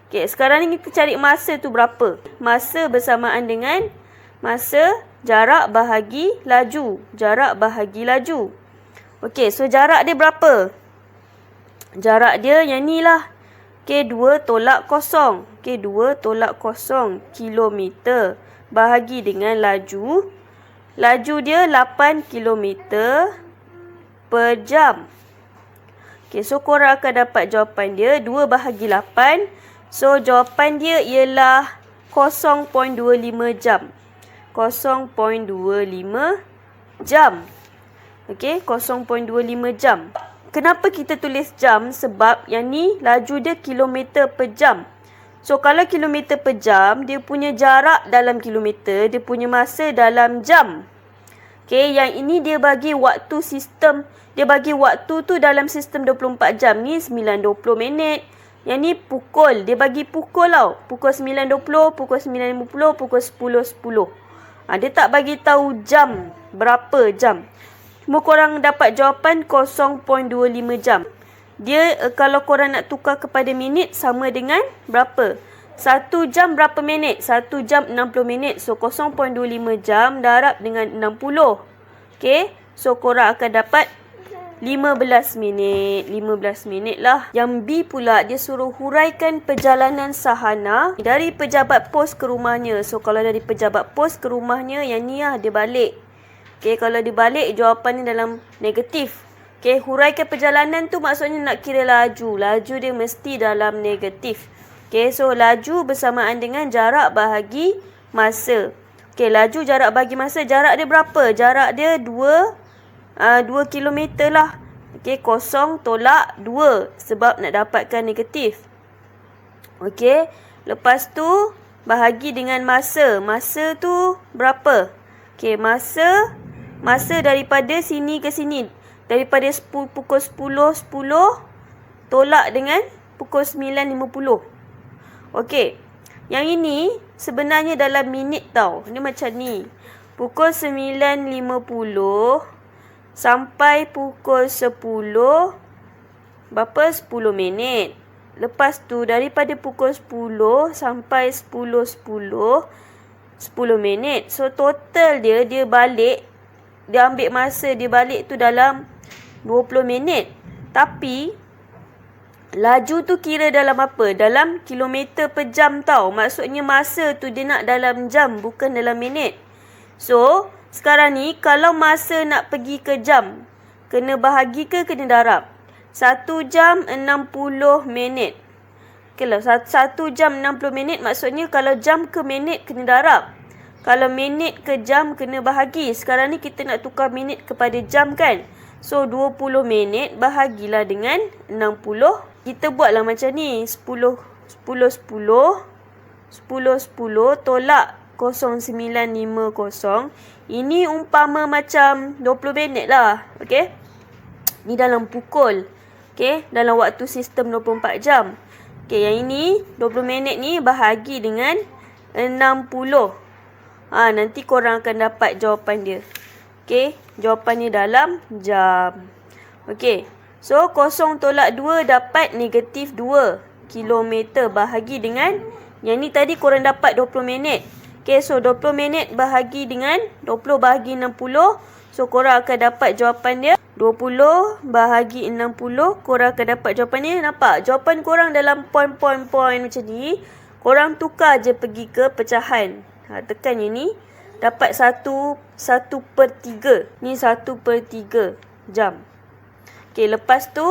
Okey, sekarang ni kita cari masa tu berapa. Masa bersamaan dengan masa jarak bahagi laju. Jarak bahagi laju. Okey, so jarak dia berapa? Jarak dia yang ni lah. Okey, 2 tolak kosong. Okey, 2 tolak kosong kilometer. Bahagi dengan laju. Laju dia 8 kilometer per jam. Okey, so korang akan dapat jawapan dia 2 bahagi 8. So, jawapan dia ialah 0.25 jam. 0.25 jam. Okey, 0.25 jam. Kenapa kita tulis jam? Sebab yang ni laju dia kilometer per jam. So, kalau kilometer per jam, dia punya jarak dalam kilometer, dia punya masa dalam jam. Okey, yang ini dia bagi waktu sistem. Dia bagi waktu tu dalam sistem 24 jam. Ni 9.20 minit. Yang ni pukul. Dia bagi pukul tau. Pukul 9.20, pukul 9.50, pukul 10.10. Dia tak bagi tahu jam. Berapa jam. Cuma korang dapat jawapan 0.25 jam. Dia kalau korang nak tukar kepada minit sama dengan berapa? 1 jam berapa minit? 1 jam 60 minit. So 0.25 jam darab dengan 60. Okey. So korang akan dapat 15 minit. 15 minit lah. Yang B pula dia suruh huraikan perjalanan Sahana dari pejabat pos ke rumahnya. So kalau dari pejabat pos ke rumahnya, yang ni lah dia balik. Okey, kalau dia balik jawapan ni dalam negatif. Okey, huraikan perjalanan tu maksudnya nak kira laju. Laju dia mesti dalam negatif. Okey, so laju bersamaan dengan jarak bahagi masa. Okey, laju jarak bahagi masa. Jarak dia berapa? Jarak dia 2 2 kilometer lah. Okey, kosong tolak 2 sebab nak dapatkan negatif. Okey, lepas tu bahagi dengan masa. Masa tu berapa? Okey, masa daripada sini ke sini. Daripada pukul 10.10 tolak dengan pukul 9.50. Okey, yang ini sebenarnya dalam minit tau. Ini macam ni. Pukul 9.50 sampai pukul 10 berapa? 10 minit. Lepas tu daripada pukul 10 sampai 10.10 minit. So total dia balik, dia ambil masa dia balik tu dalam 20 minit. Tapi laju tu kira dalam apa? Dalam kilometer per jam tau. Maksudnya masa tu dia nak dalam jam, bukan dalam minit. So sekarang ni kalau masa nak pergi ke jam, kena bahagi ke kena darab? 1 jam 60 minit. Kalau 1 jam 60 minit, maksudnya kalau jam ke minit kena darab. Kalau minit ke jam kena bahagi. Sekarang ni kita nak tukar minit kepada jam kan. So 20 minit bahagilah dengan 60. Kita buatlah macam ni. 10 tolak 0950. Ini umpama macam 20 minit lah. Okey. Ni dalam pukul. Okey, dalam waktu sistem 24 jam. Okey, yang ini 20 minit ni bahagi dengan 60. Nanti korang akan dapat jawapan dia. Okey, jawapannya dalam jam. Okey. So 0 tolak 2 dapat negatif 2 kilometer bahagi dengan yang ni tadi korang dapat 20 minit. Okey, so 20 minit bahagi dengan 20 bahagi 60. So korang akan dapat jawapan dia 20 bahagi 60, korang akan dapat jawapannya. Nampak? Jawapan korang dalam poin-poin-poin macam ni. Korang tukar je pergi ke pecahan. Tekan yang ni. Dapat 1/3. Ni 1/3 jam. Okey, lepas tu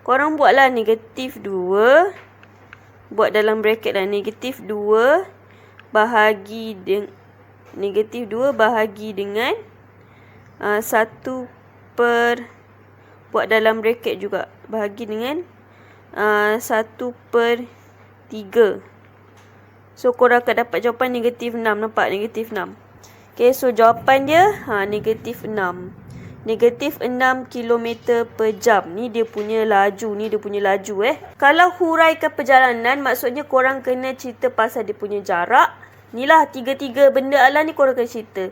korang buatlah negatif 2. Buat dalam bracket lah. Negatif 2 bahagi dengan negatif 2 bahagi dengan 1 buat dalam bracket juga. Bahagi dengan 1/3. So korang akan dapat jawapan negatif 6. Nampak? Negatif 6. Okay, so jawapan dia negatif 6. Negatif 6 km per jam. Ni dia punya laju. Kalau huraikan perjalanan, maksudnya korang kena cerita pasal dia punya jarak. Inilah tiga-tiga benda alam ni korang kena cerita.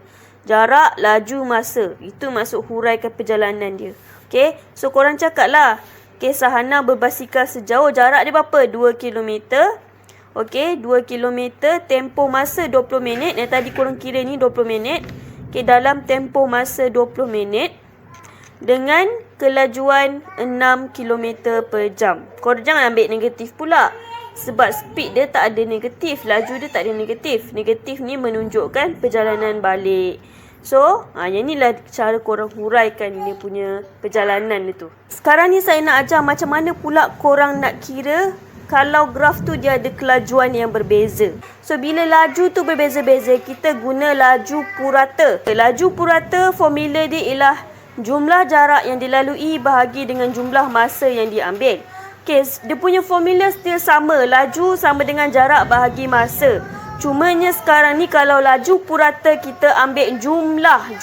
Jarak, laju, masa. Itu maksud huraikan perjalanan dia. Okay, so korang cakap lah. Okay, Sahana berbasikal sejauh, jarak dia berapa? 2 km. Okay, 2 km. Tempoh masa 20 minit. Yang tadi korang kira ni 20 minit. Okay, dalam tempoh masa 20 minit. Dengan kelajuan 6 km per jam. Korang jangan ambil negatif pula. Sebab speed dia tak ada negatif. Laju dia tak ada negatif. Negatif ni menunjukkan perjalanan balik. So, yang inilah cara korang huraikan dia punya perjalanan itu. Sekarang ni saya nak ajar macam mana pula korang nak kira kalau graf tu dia ada kelajuan yang berbeza. So, bila laju tu berbeza-beza, kita guna laju purata. Laju purata, formula dia ialah jumlah jarak yang dilalui bahagi dengan jumlah masa yang diambil. Okay, dia punya formula still sama. Laju sama dengan jarak bahagi masa. Cumanya sekarang ni kalau laju purata kita ambil jumlah,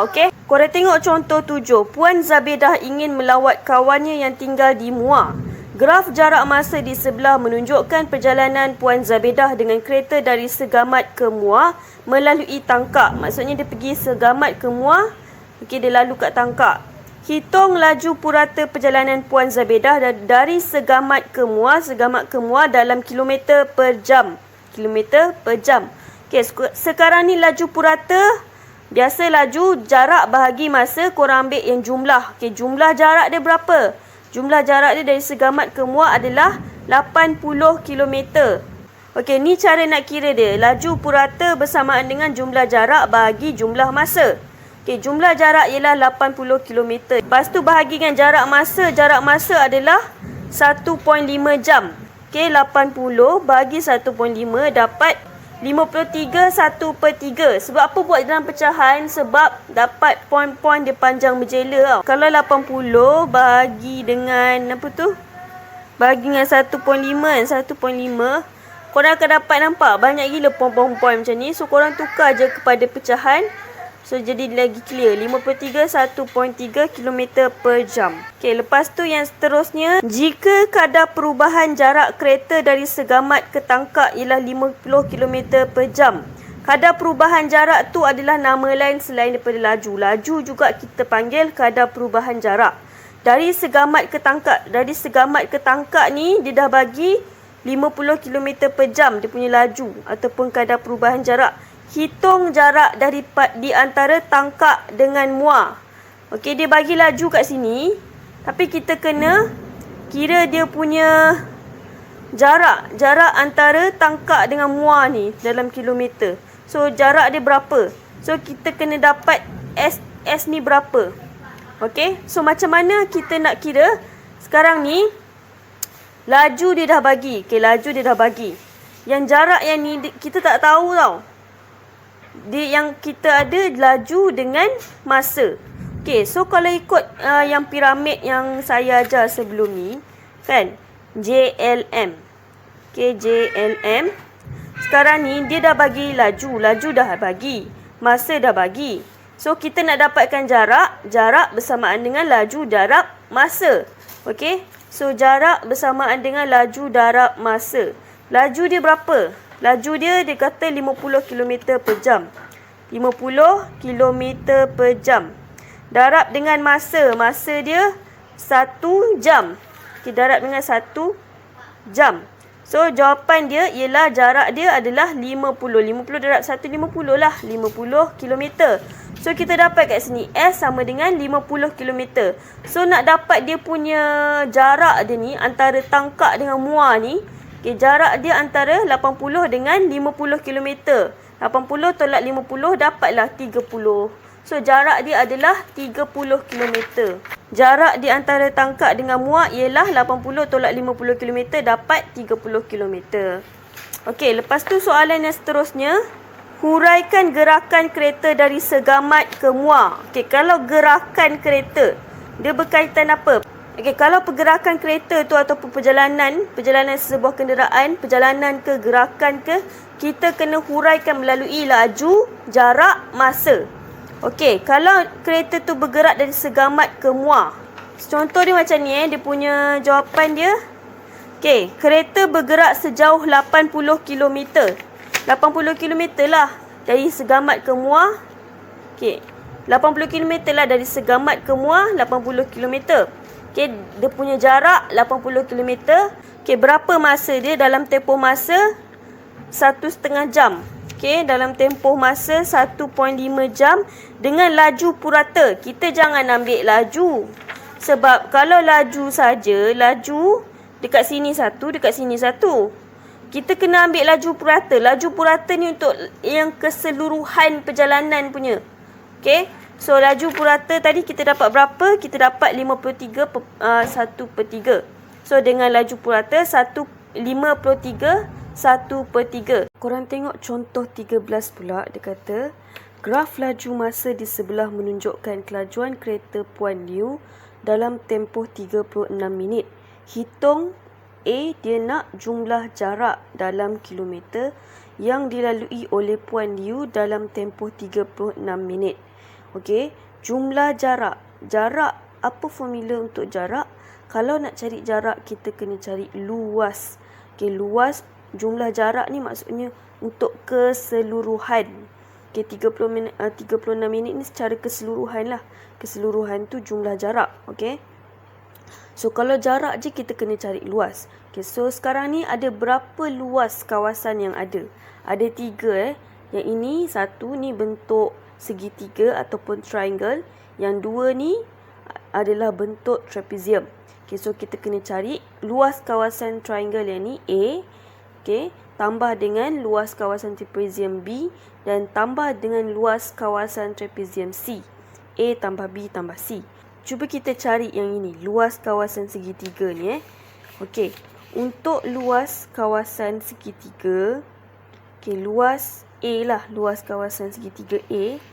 okey? Korang tengok contoh 7. Puan Zabedah ingin melawat kawannya yang tinggal di Muar. Graf jarak masa di sebelah menunjukkan perjalanan Puan Zabedah dengan kereta dari Segamat ke Muar melalui Tangkak. Maksudnya dia pergi Segamat ke Muar, okey, dia lalu kat Tangkak. Hitung laju purata perjalanan Puan Zabedah dari Segamat ke Muar dalam kilometer per jam. Okey, sekarang ni laju purata. Biasa laju jarak bahagi masa, korang ambil yang jumlah. Okey, jumlah jarak dia berapa? Jumlah jarak dia dari Segamat ke Muar adalah 80 km. Okey, ni cara nak kira dia. Laju purata bersamaan dengan jumlah jarak bahagi jumlah masa. Okey, jumlah jarak ialah 80 km. Lepas tu bahagi dengan jarak masa. Jarak masa adalah 1.5 jam. Okey, 80 bagi 1.5 dapat 53 1/3. Sebab apa buat dalam pecahan? Sebab dapat poin-poin dia panjang berjela tau. Kalau 80 bagi dengan apa tu? Bagi dengan 1.5, korang akan dapat nampak banyak gila poin-poin macam ni. So korang tukar je kepada pecahan. So jadi lagi clear. 53 1.3 km/jam. Okey, lepas tu yang seterusnya, jika kadar perubahan jarak kereta dari Segamat ke Tangkak ialah 50 km/jam. Kadar perubahan jarak tu adalah nama lain selain daripada laju. Laju juga kita panggil kadar perubahan jarak. Dari Segamat ke Tangkak. Dari Segamat ke Tangkak ni dia dah bagi 50 km/jam dia punya laju ataupun kadar perubahan jarak. Hitung jarak di antara Tangkak dengan Muar. Okey, dia bagi laju kat sini. Tapi kita kena kira dia punya jarak antara Tangkak dengan Muar ni dalam kilometer. So jarak dia berapa? So kita kena dapat S ni berapa. Okey, so macam mana kita nak kira? Sekarang ni laju dia dah bagi. Okey, laju dia dah bagi. Yang jarak yang ni kita tak tahu tau. Yang kita ada laju dengan masa. Okey, so kalau ikut yang piramid yang saya ajar sebelum ni, kan? JLM. Okey, JLM. Sekarang ni dia dah bagi laju. Laju dah bagi. Masa dah bagi. So kita nak dapatkan jarak bersamaan dengan laju darab masa. Okey? So jarak bersamaan dengan laju darab masa. Laju dia berapa? Laju dia kata 50 km/jam. 50 km/jam. Darab dengan masa. Masa dia 1 jam. Okey, darab dengan 1 jam. So jawapan dia ialah jarak dia adalah 50. 50 darab 1, 50 lah. 50 km. So kita dapat kat sini S sama dengan 50 km. So nak dapat dia punya jarak dia ni antara Tangkak dengan Muar ni. Okay, jarak dia antara 80 dengan 50 km. 80 tolak 50 dapatlah 30. So jarak dia adalah 30 km. Jarak di antara Tangkak dengan Muar ialah 80 tolak 50 km dapat 30 km. Okey, lepas tu soalan yang seterusnya. Huraikan gerakan kereta dari Segamat ke Muar. Okey, kalau gerakan kereta, dia berkaitan apa? Okey, kalau pergerakan kereta tu ataupun perjalanan sebuah kenderaan, perjalanan ke, gerakan ke, kita kena huraikan melalui laju, jarak, masa. Okey, kalau kereta tu bergerak dari Segamat ke Muar. Contoh dia macam ni dia punya jawapan dia. Okey, kereta bergerak sejauh 80 km. 80 km lah dari Segamat ke Muar. Okey, 80 km lah dari Segamat ke Muar, 80 km. Okey, dia punya jarak 80 km. Okey, berapa masa dia? Dalam tempoh masa 1,5 jam. Okey, dalam tempoh masa 1.5 jam dengan laju purata. Kita jangan ambil laju. Sebab kalau laju saja, laju dekat sini satu, dekat sini satu. Kita kena ambil laju purata. Laju purata ni untuk yang keseluruhan perjalanan punya. Okey. So laju purata tadi kita dapat berapa? Kita dapat 53 1/3. So dengan laju purata 53 1/3. Korang tengok contoh 13 pula. Dia kata graf laju masa di sebelah menunjukkan kelajuan kereta Puan Liu dalam tempoh 36 minit. Hitung A, dia nak jumlah jarak dalam kilometer yang dilalui oleh Puan Liu dalam tempoh 36 minit. Okey, jumlah jarak. Jarak, apa formula untuk jarak? Kalau nak cari jarak, kita kena cari luas. Okey, luas, jumlah jarak ni maksudnya untuk keseluruhan. Okey, 36 minit ni secara keseluruhan lah. Keseluruhan tu jumlah jarak. Okey. So, kalau jarak je kita kena cari luas. Okay, so sekarang ni ada berapa luas kawasan yang ada? Ada 3 Yang ini satu ni bentuk segitiga ataupun triangle. Yang 2 ni adalah bentuk trapezium. Okay, so kita kena cari luas kawasan triangle yang ni A. Okay, tambah dengan luas kawasan trapezium B. Dan tambah dengan luas kawasan trapezium C. A tambah B tambah C. Cuba kita cari yang ini, luas kawasan segitiga ni. Okey, untuk luas kawasan segitiga, Okey, luas A lah, luas kawasan segitiga A.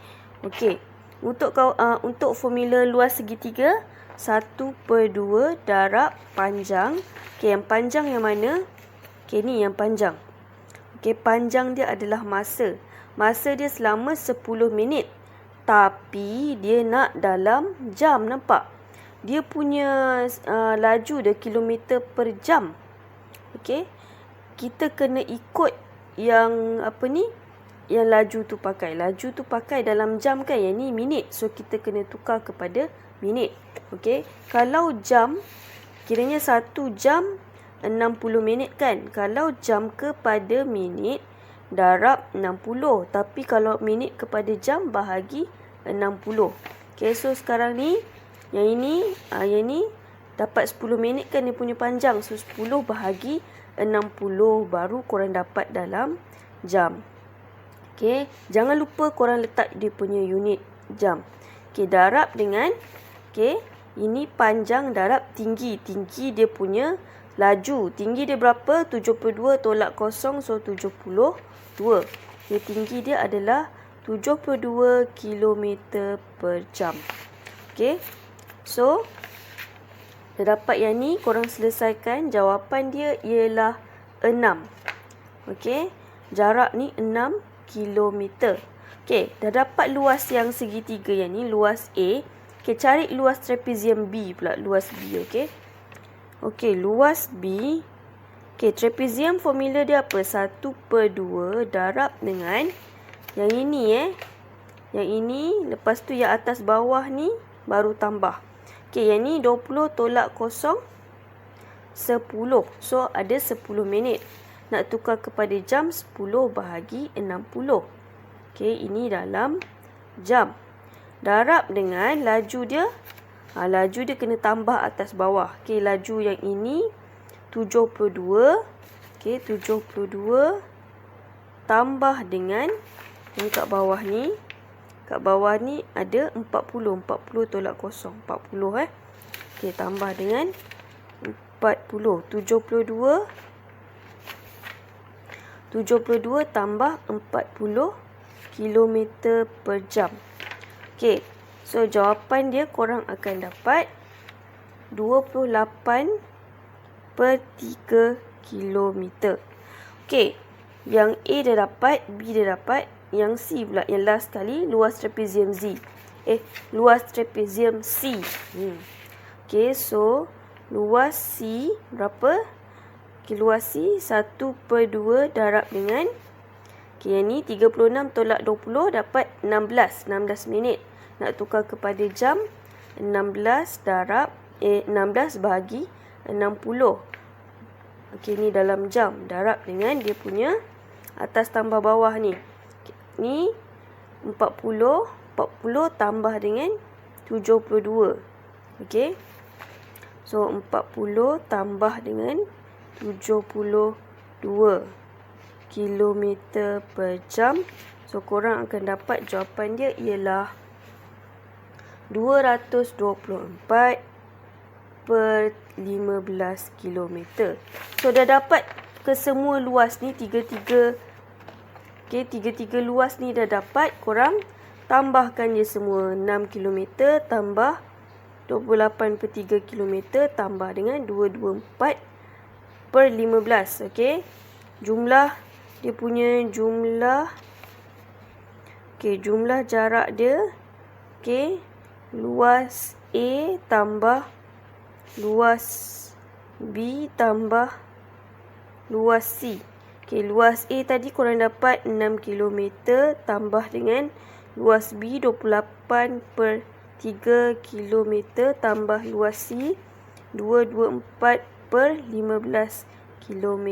Okey, untuk formula luas segitiga, 1/2 darab panjang. Okey, yang panjang yang mana? Okey, ni yang panjang. Okey, panjang dia adalah masa. Masa dia selama 10 minit. Tapi dia nak dalam jam, nampak? Dia punya laju dia kilometer per jam. Okey. Kita kena ikut yang yang laju tu pakai. Laju tu pakai dalam jam kan? Yang ni minit. So kita kena tukar kepada minit. Okey. Kalau jam, kiranya 1 jam 60 minit kan? Kalau jam kepada minit, darab 60. Tapi kalau minit kepada jam, bahagi 60. Okey, so sekarang ni, yang ini dapat 10 minit kan dia punya panjang. So 10 bahagi 60 baru korang dapat dalam jam. Okey, jangan lupa korang letak dia punya unit jam. Okey, darab dengan, okey, ini panjang darab tinggi. Tinggi dia punya laju. Tinggi dia berapa? 72 tolak kosong, so 72. Okey, tinggi dia adalah 72 km per jam. Okey, so dah dapat yang ni, korang selesaikan. Jawapan dia ialah 6. Okey, jarak ni 6 km. Okey, dah dapat luas yang segitiga yang ni, luas A. Okey, cari luas trapezium B pula, luas B. Okey. Okey, luas B. Okey, trapezium formula dia apa? 1/2 darab dengan yang ini Yang ini, lepas tu yang atas bawah ni baru tambah. Okey, yang ni 20 tolak kosong 10. So ada 10 minit. Nak tukar kepada jam, 10 bahagi 60. Okey, ini dalam jam. Darab dengan laju dia. Laju dia kena tambah atas bawah. Okey, laju yang ini 72. Okey, 72 tambah dengan yang kat bawah ni. Kat bawah ni ada 40. 40 tolak kosong. 40 Okey, tambah dengan 40. 72 tambah 40 km per jam. Okey, so jawapan dia korang akan dapat 28/3 km. Okey, yang A dah dapat, B dah dapat. Yang C pula, yang last kali, luas trapezium luas trapezium C. Okey, so luas C berapa? Okey, luas C 1/2 darab dengan, okey, yang ni 36 tolak 20 dapat 16. 16 minit. Nak tukar kepada jam, 16 bahagi 60. Okey, ni dalam jam. Darab dengan dia punya atas tambah bawah ni. Ni 40 tambah dengan 72. Okey. So 40 tambah dengan 72 km per jam. So korang akan dapat jawapan dia ialah 224/15 km. So dah dapat ke semua luas ni, tiga-tiga luas ni dah dapat. Korang tambahkan dia semua. 6 km tambah 28/3 km tambah dengan 224/15. Okey. Jumlah dia punya jumlah. Okey, jumlah jarak dia. Okey. Luas A tambah luas B tambah luas C. Okey, luas A tadi korang dapat 6 km tambah dengan luas B 28/3 km tambah luas C 224/15 km.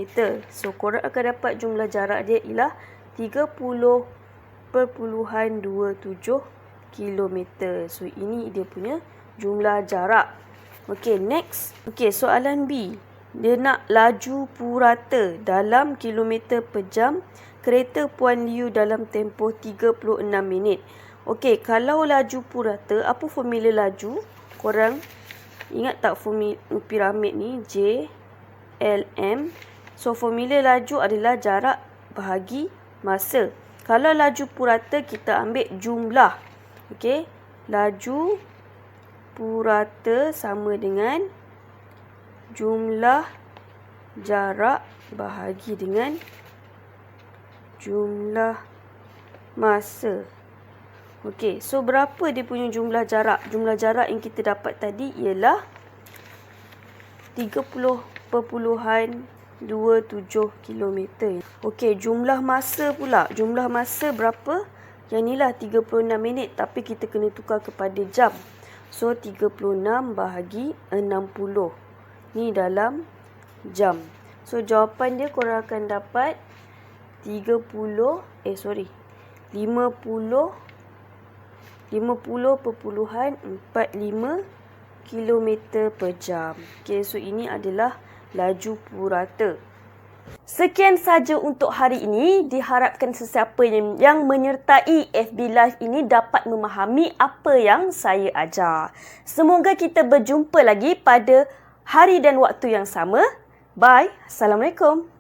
So korang akan dapat jumlah jarak dia ialah 30.27 km. So ini dia punya jumlah jarak. Okey, next. Okey, soalan B. Dia nak laju purata dalam kilometer per jam kereta Puan Liu dalam tempoh 36 minit. Okey, kalau laju purata, apa formula laju? Korang ingat tak formula piramid ni? J, L, M. So formula laju adalah jarak bahagi masa. Kalau laju purata, kita ambil jumlah. Okey, laju purata sama dengan jumlah jarak bahagi dengan jumlah masa. Okey, so berapa dia punya jumlah jarak? Jumlah jarak yang kita dapat tadi ialah 30.27 km. Okey, jumlah masa pula. Jumlah masa berapa? Yang ni lah 36 minit, tapi kita kena tukar kepada jam. So 36 bahagi 60. Ni dalam jam. So jawapan dia korang akan dapat 50.45 km per jam. Okay, so ini adalah laju purata. Sekian saja untuk hari ini. Diharapkan sesiapa yang menyertai FB Live ini dapat memahami apa yang saya ajar. Semoga kita berjumpa lagi pada hari dan waktu yang sama. Bye. Assalamualaikum.